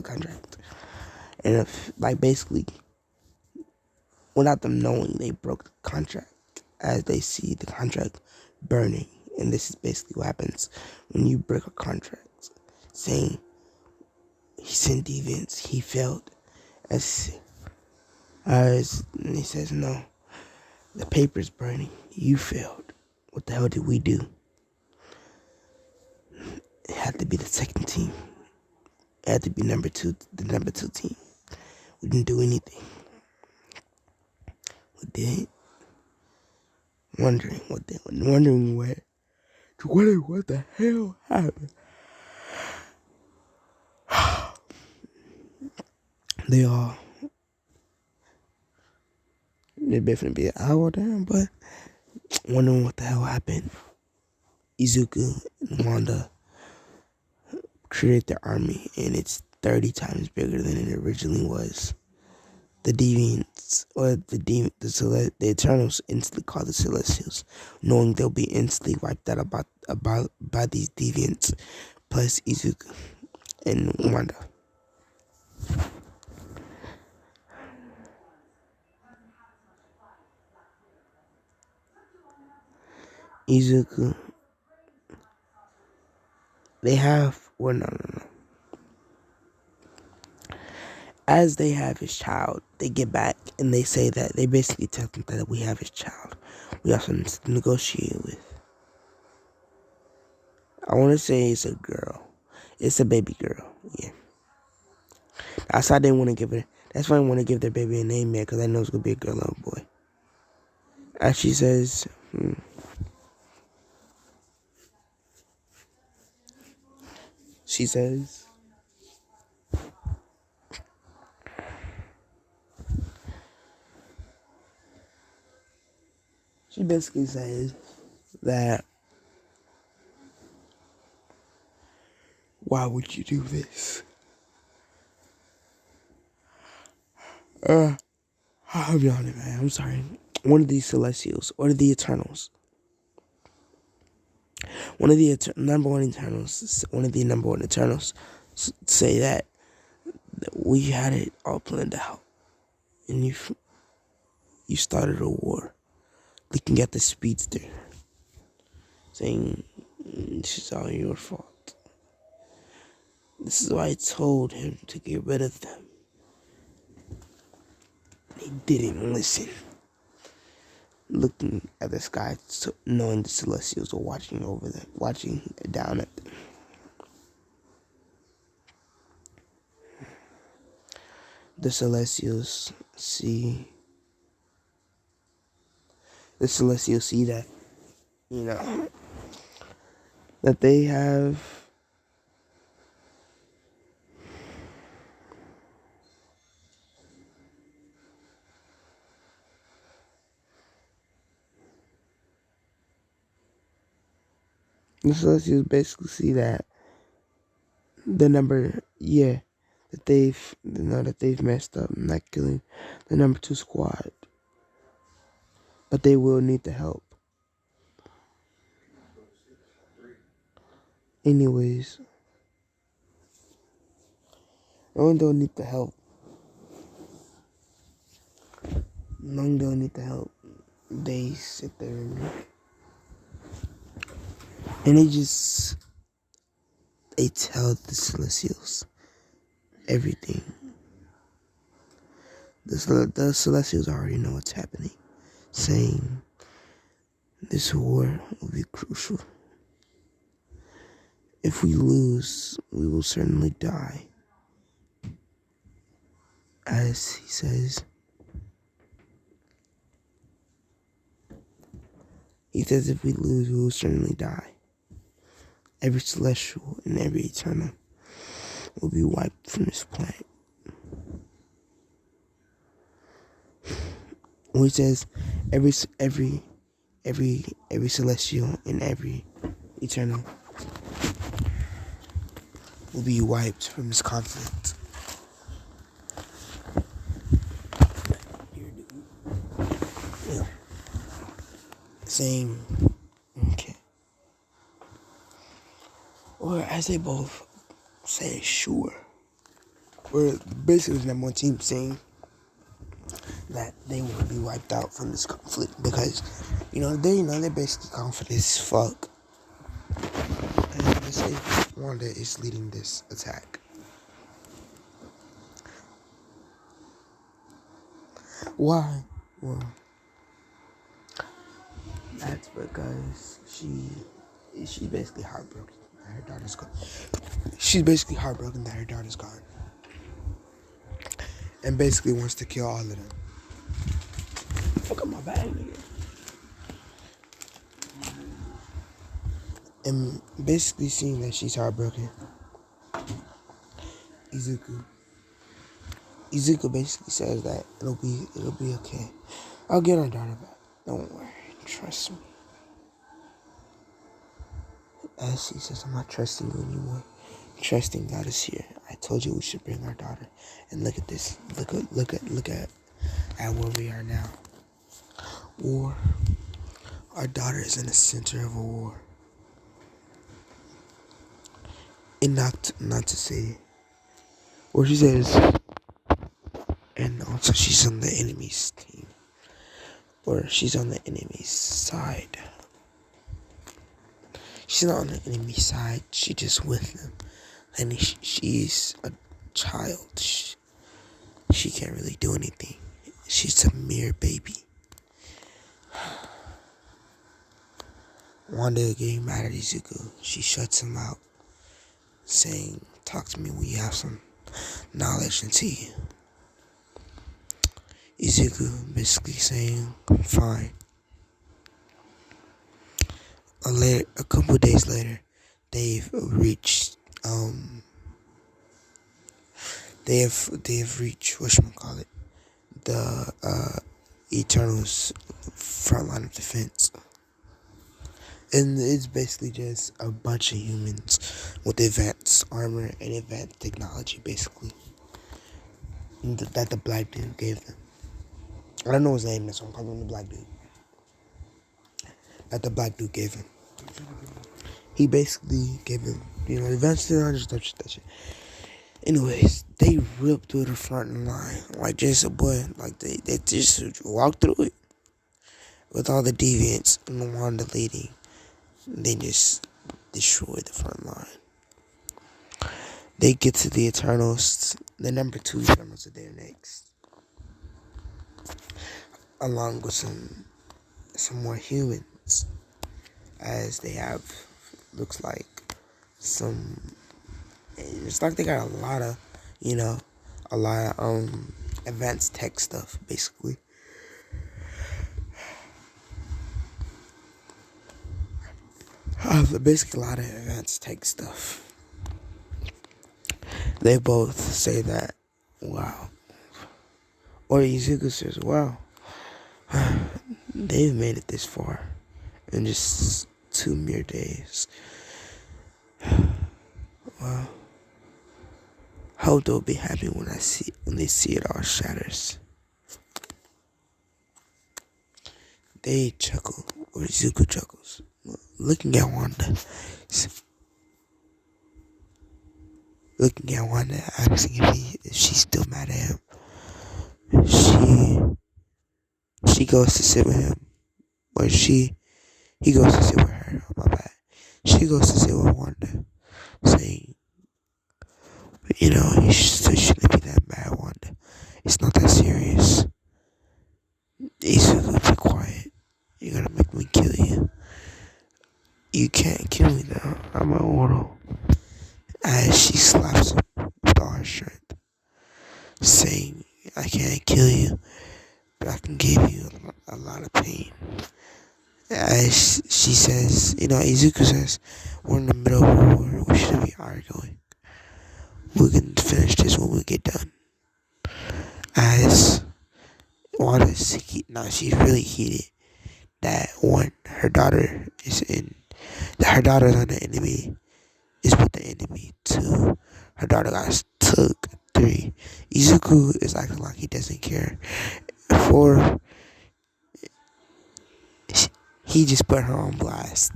contract. And if, like, basically, without them knowing, they broke the contract as they see the contract burning. And this is basically what happens when you break a contract, saying he sent deviants, he failed. As and he says, no, the paper's burning, you failed. What the hell did we do? It had to be the second team. It had to be the number two team. We didn't do anything. We did. Wondering what the hell happened. They're definitely be an hour down, but wondering what the hell happened. Izuku and Wanda create their army, and it's 30 times bigger than it originally was. The deviants, or the Eternals, instantly call the Celestials, knowing they'll be instantly wiped out by these deviants, plus Izuku and Wanda. Izuku, they have, well, no. As they have his child, they get back and they say that they basically tell them that we have his child. We also need to negotiate with. I want to say it's a girl. It's a baby girl. Yeah. That's why I didn't want to give it. That's why I want to give their baby a name, man, because I know it's gonna be a girl or a boy. As she says, she says, she basically says that, why would you do this? I'll be honest, man. I'm sorry. One of these Celestials, or the Eternals, one of the number one Eternals say that we had it all planned out, and you started a war, looking at the speedster, saying this is all your fault. This is why I told him to get rid of them. He didn't listen. Looking at the sky, knowing the Celestials were watching over them, watching down at them. The Celestials see that, that they have the Celestials basically see that that they've messed up, not killing the number 2 squad, but they will need the help. Anyways, knowing they'll need the help, they sit there and they tell the Celestials everything. The Celestials already know what's happening, saying this war will be crucial. If we lose, we will certainly die. As he says, if we lose, we will certainly die. Every Celestial and every Eternal will be wiped from this planet. Which says every every celestial and every eternal will be wiped from this conflict. Yeah. Saying, okay. Or as they both say, sure. We're basically the number one team saying that they will be wiped out from this conflict because, they're basically confident as fuck. And they say Wanda is leading this attack. Why? Well, that's because she's basically heartbroken that her daughter's gone. She's basically heartbroken that her daughter's gone. And basically wants to kill all of them. Fuck up my bag, nigga. And basically seeing that she's heartbroken, Izuku basically says that it'll be okay. I'll get our daughter back. Don't worry. Trust me. As she says, I'm not trusting you anymore. Trusting God is here. I told you we should bring our daughter. And look at this. Look at where we are now. War. Our daughter is in the center of a war. And not to say, or she says, and also she's on the enemy's team, or she's on the enemy's side. She's not on the enemy's side. She's just with them, and she's a child. She can't really do anything. She's a mere baby. Wanda getting mad at Izuku. She shuts him out, saying, talk to me when you have some knowledge and tea. Izuku basically saying, fine. A couple of days later, they've reached whatchamacallit, the Eternals front line of defense. And it's basically just a bunch of humans with advanced armor and advanced technology, basically, that the black dude gave them. I don't know his name, so I'm calling him the black dude. That the black dude gave him. He basically gave him, advanced technology, that shit. Anyways, they ripped through the front line like just a boy. Like they just walked through it with all the deviants and Wanda leading. They just destroyed the front line. They get to the Eternals. The number 2 Eternals are there next, along with some more humans, as they have, looks like, it's like they got a lot of advanced tech stuff, basically. Basically a lot of advanced tech stuff. They both say that, wow. Or Izuku says, wow, they've made it this far in just 2 mere days. Wow. Hope they'll be happy when they see it all shatters. They chuckle, or Izuku chuckles, looking at Wanda, asking if she's still mad at him. She goes to sit with him, or he goes to sit with her. My bad. She goes to sit with Wanda, saying, you still shouldn't be that mad, Wanda. It's not that serious. Izuku, be quiet. You're gonna make me kill you. You can't kill me now. I'm immortal. As she slaps him with all her strength, saying, I can't kill you, but I can give you a lot of pain. As she says, Izuku says, we're in the middle of a war. We shouldn't be arguing. We can finish this when we get done. As Wanda's she's really heated. that one, her daughter is in. Her daughter's on the enemy. Is with the enemy. 2, her daughter got took. 3, Izuku is acting like he doesn't care. 4, he just put her on blast.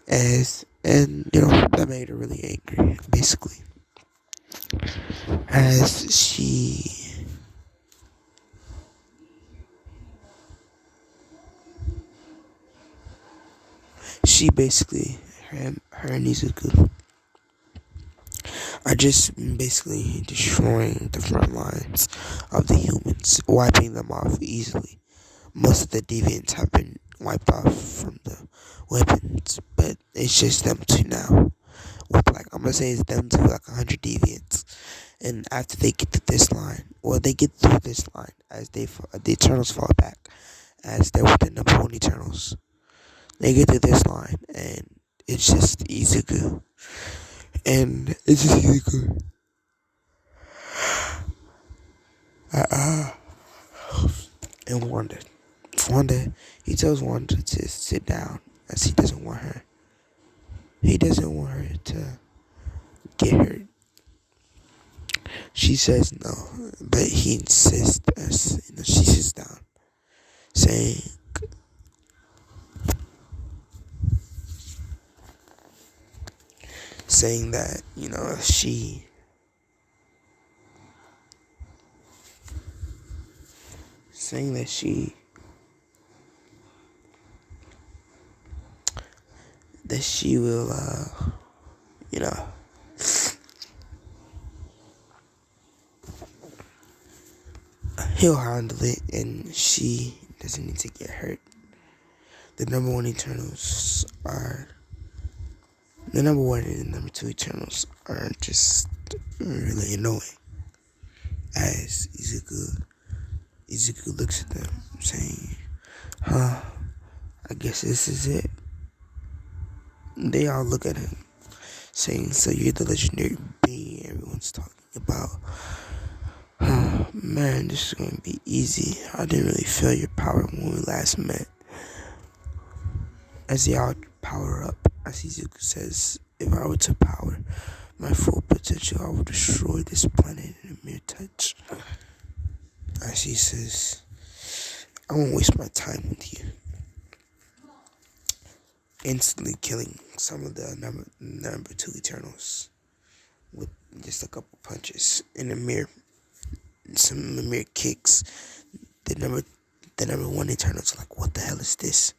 And that made her really angry, basically. As she basically, her and Izuku are just basically destroying the front lines of the humans, wiping them off easily. Most of the deviants have been wiped off from the weapons, but it's just them two now. With I'm gonna say it's them two, 100 deviants. And after they get to this line, or they get through this line, as the Eternals fall back, as they're with the number 1 Eternals, they get to this line, and it's just Izuku. And it's just Izuku. And Wanda, he tells Wanda to sit down, as he doesn't want her. He doesn't want her to get hurt. She says no, but he insists as she sits down, saying that she will he'll handle it, and she doesn't need to get hurt. The number 1 Eternals are the number 1 and the number 2 Eternals are just really annoying. As Izuku looks at them, saying, "Huh, I guess this is it." They all look at him, saying, "So you're the legendary being everyone's talking about? Huh, man, this is going to be easy. I didn't really feel your power when we last met." As they all power up, as Izuku says, "If I were to power my full potential, I would destroy this planet in a mere touch." As he says, "I won't waste my time with you." Instantly killing some of the number 2 Eternals with just a couple punches and some mere kicks. The number 1 Eternals are like, "What the hell is this?"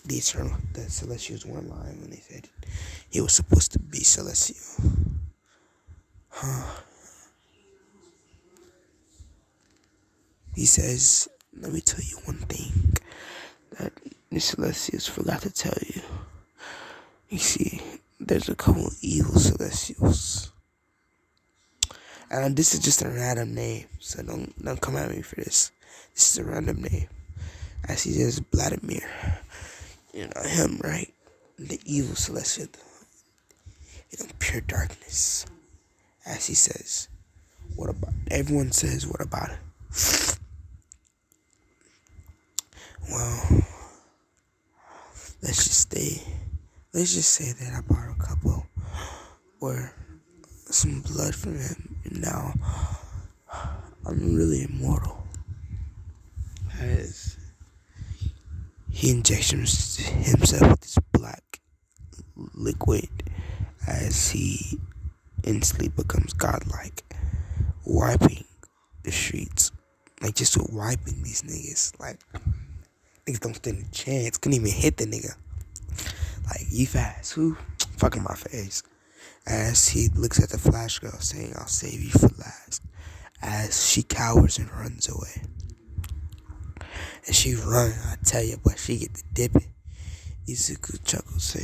The Celestials weren't lying when they said he was supposed to be Celestial. He says, "Let me tell you one thing that the Celestials forgot to tell you. You see, there's a couple of evil Celestials." And this is just a random name, so don't come at me for this. This is a random name. As he says, Vladimir. Him, right? The evil Celestial. Pure darkness. As he says, everyone says, "What about it?" Well, let's just say that I bought a couple or some blood from him, and now I'm really immortal. As he injects himself with this black liquid, as he instantly becomes godlike, wiping the streets, just wiping these niggas. Niggas don't stand a chance. Couldn't even hit the nigga. You fast. Who? Fucking my face. As he looks at the Flash girl, saying, "I'll save you for last." As she cowers and runs away. And she run, I tell you, but she get the dipping. Izuku chuckles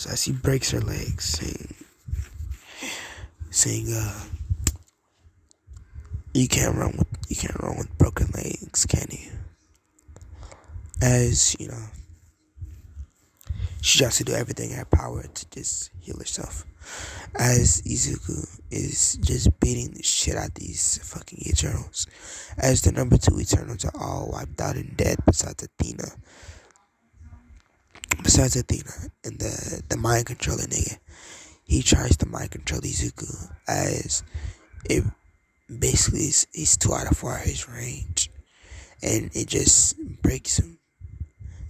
as he breaks her legs, saying, you can't run with broken legs, can you?" As she tries to do everything in her power to just heal herself. As Izuku is just beating the shit out these fucking Eternals. As the number 2 Eternals are all wiped out and dead besides Athena. And the mind controller nigga. He tries to mind control Izuku as it basically is 2 out of 4 his range. And it just breaks him.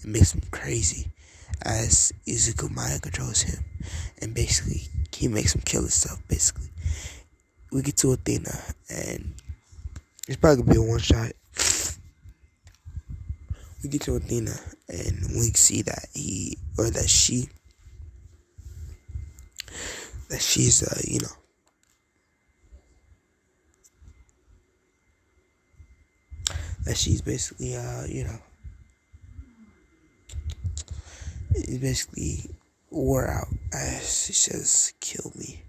It makes him crazy as Izuku mind controls him. And basically he makes him kill himself basically. We get to Athena and it's probably gonna be a one shot. We get to Athena and we see that she's that she's basically is basically wore out as he says kill me.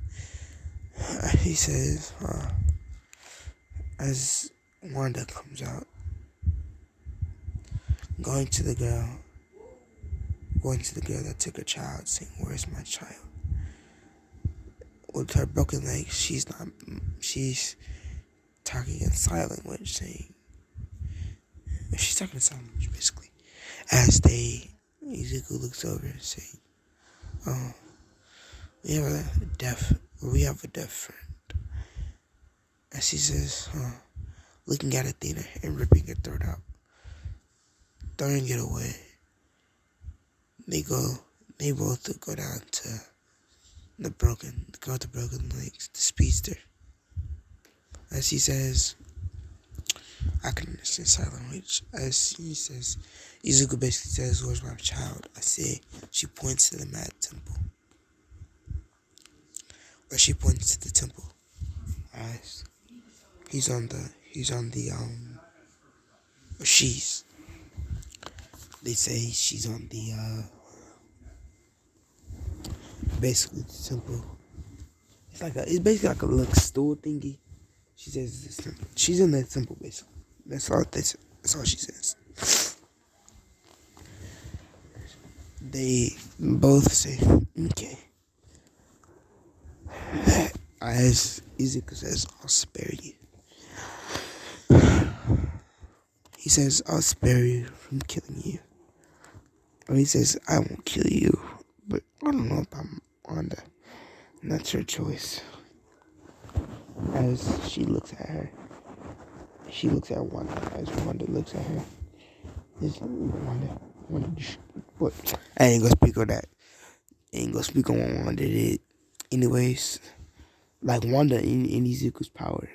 He says as Wanda comes out going to the girl that took her child, saying, "Where's my child?" With her broken leg, she's talking in sign language, saying, she's talking in sign language basically. As Izuku looks over and saying, "Oh, we have a deaf friend." As she says, looking at Athena and ripping her throat out, throwing it away. They both go down to the girl with the broken legs, the speedster. As he says, I can understand sign language. As he says, Izuku basically says, "Where's my child?" I say, she points to the mad temple. Or she points to the temple. As they say she's on the, basically the temple. It's basically like a little stool thingy. She says she's in that temple basically. That's all she says. They both say, "Okay." As Izuku says, "I'll spare you." He says, "I'll spare you from killing you." Or he says, "I won't kill you, but I don't know about Wanda. And that's her choice." As she looks at her, she looks at Wanda. As Wanda looks at her, is Wanda, what? I ain't gonna speak on that. I ain't gonna speak on what Wanda did. Anyways, like Wanda and Izuku's power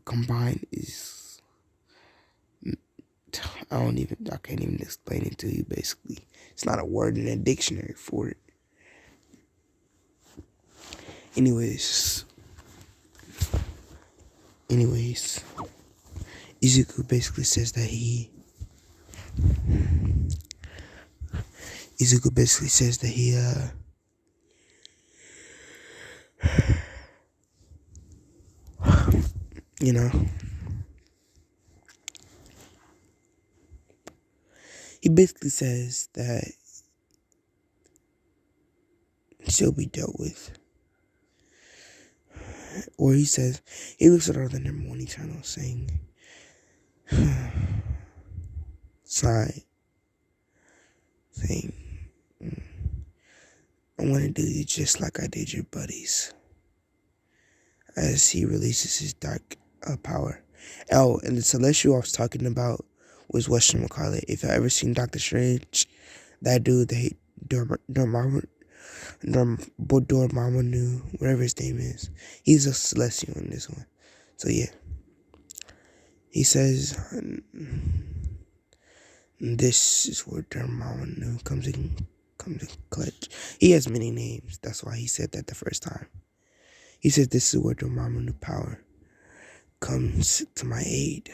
combined is, I can't even explain it to you. Basically, it's not a word in a dictionary for it. Anyways, Izuku basically says that he you know, he basically says that she'll be dealt with. Or he says, he looks at her the number 1 Eternal saying, sigh, saying, "I want to do you just like I did your buddies." As he releases his dark power. Oh, and the Celestial I was talking about was whatchamacallit. If you ever seen Doctor Strange, that dude, Dormammu, whatever his name is, he's a Celestial in this one. So yeah, he says, this is where Dormammu comes in clutch. He has many names. That's why he said that the first time. He said, "This is where Dormammu power comes to my aid."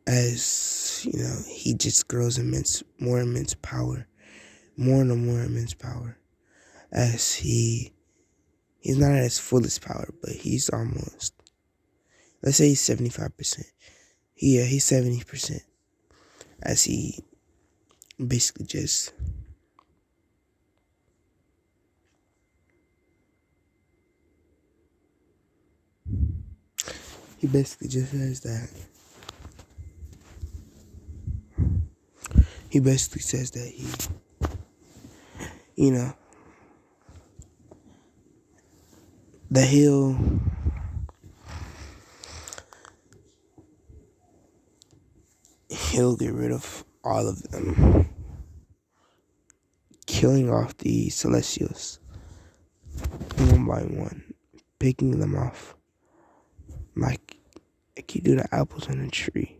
As he just grows more immense power, more and more immense power. As he's not at his fullest power, but he's almost. Let's say he's 75%. Yeah, he's 70%. As he basically just he basically just says that. He basically says that you know, that he'll get rid of all of them, killing off the Celestials one by one, picking them off like you do the apples on a tree,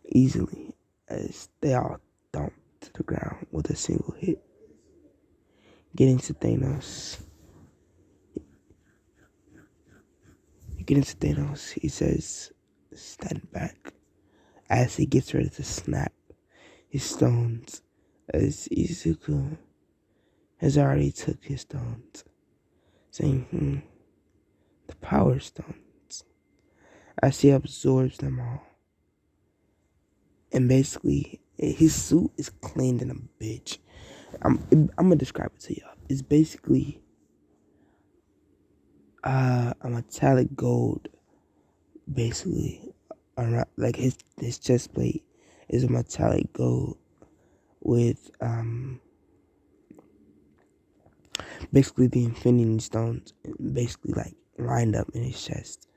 easily, as they all dump to the ground with a single hit. Getting to Thanos. He says, stand back, as he gets ready to snap his stones, as Izuku has already took his stones, saying, the power stones, as he absorbs them all. And basically, his suit is cleaned in a bitch. I'm gonna describe it to y'all. It's basically a metallic gold, basically, around, like his chest plate is a metallic gold with basically the Infinity Stones basically like lined up in his chest.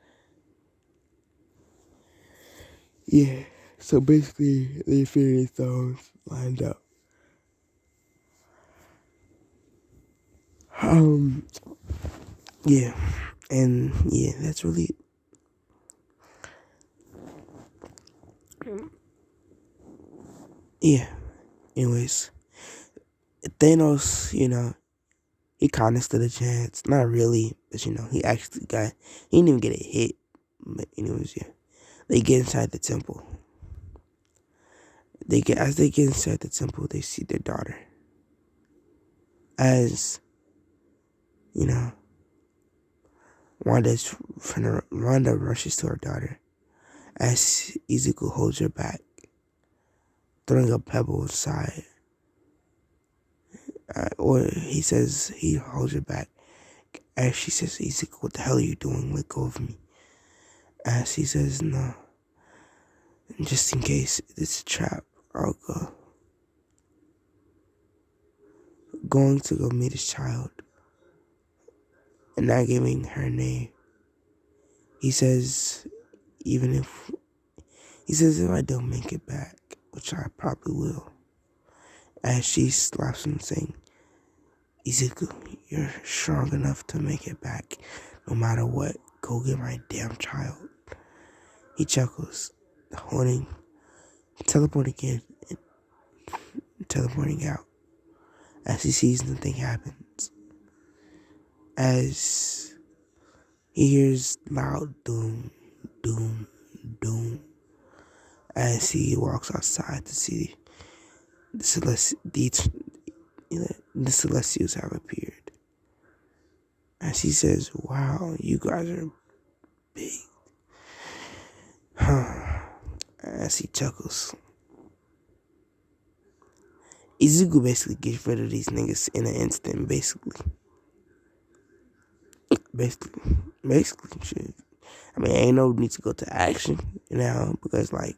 Yeah, so basically the Infinity Stones lined up. Yeah, and yeah, that's really yeah. Anyways, Thanos, he kinda stood a chance. Not really, but he actually he didn't even get a hit. But anyways, yeah. They get inside the temple. As they get inside the temple, they see their daughter. As Wanda rushes to her daughter. As Izuku holds her back, throwing a pebble aside. Or he says he holds her back. As she says, Izuku, what the hell are you doing? Let go of me. As he says, no. Just in case it's a trap, I'll go. Going to go meet his child. And not giving her name. He says, if I don't make it back, which I probably will. As she slaps him, saying, Izuku, you're strong enough to make it back, no matter what. Go get my damn child. He chuckles, teleporting in, and teleporting out. As he sees nothing happens. As he hears loud doom, doom, doom. As he walks outside to see the Celestials have appeared. As he says, wow, you guys are big. As he chuckles. Izuku basically gets rid of these niggas in an instant, basically, shit. I mean, ain't no need to go to action now, because, like,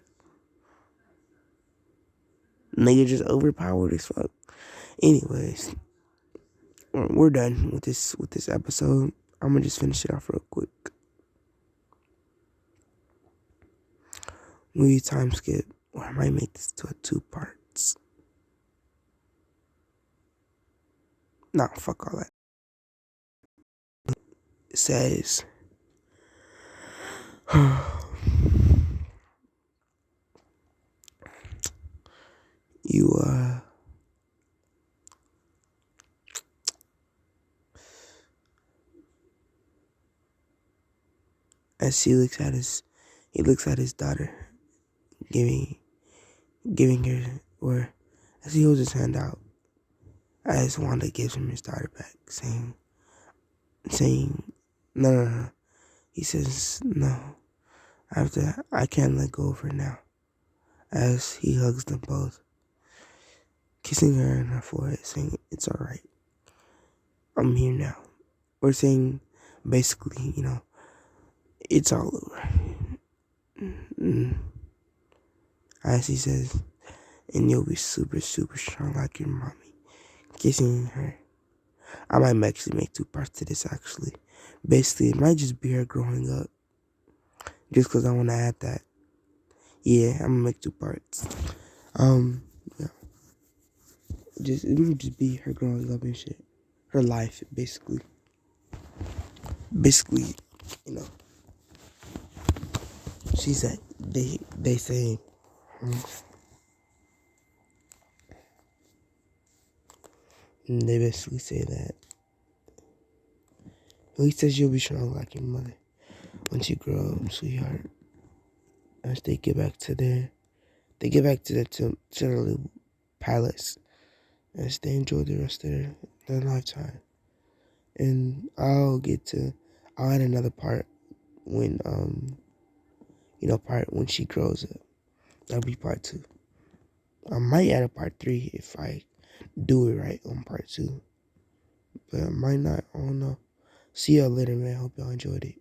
nigga just overpowered as fuck. Anyways, we're done with this episode. I'm gonna just finish it off real quick. Movie time skip, or I might make this to 2 parts. Nah, fuck all that. It says, you, as he looks at his daughter, giving her, or as he holds his hand out, as Wanda gives him his daughter back, saying, no. He says, no, I can't let go of her now. As he hugs them both, kissing her on her forehead, saying, it's alright, I'm here now. Or saying, basically, It's all over. As he says, and you'll be super, super strong like your mommy. Kissing her. I might actually make 2 parts to this, actually. Basically, it might just be her growing up. Just because I want to add that. Yeah, I'm gonna make 2 parts. Yeah. It would just be her growing up and shit. Her life, basically. Basically, you know. She said, they say, they basically say that. He says you'll be strong like your mother once you grow up, sweetheart. As they get back to their to their little palace, as they enjoy the rest of their lifetime. And I'll add another part when part when she grows up. That'll be part 2. I might add a part 3 if I do it right on part 2, but I might not. I don't know. See y'all later, man. Hope y'all enjoyed it.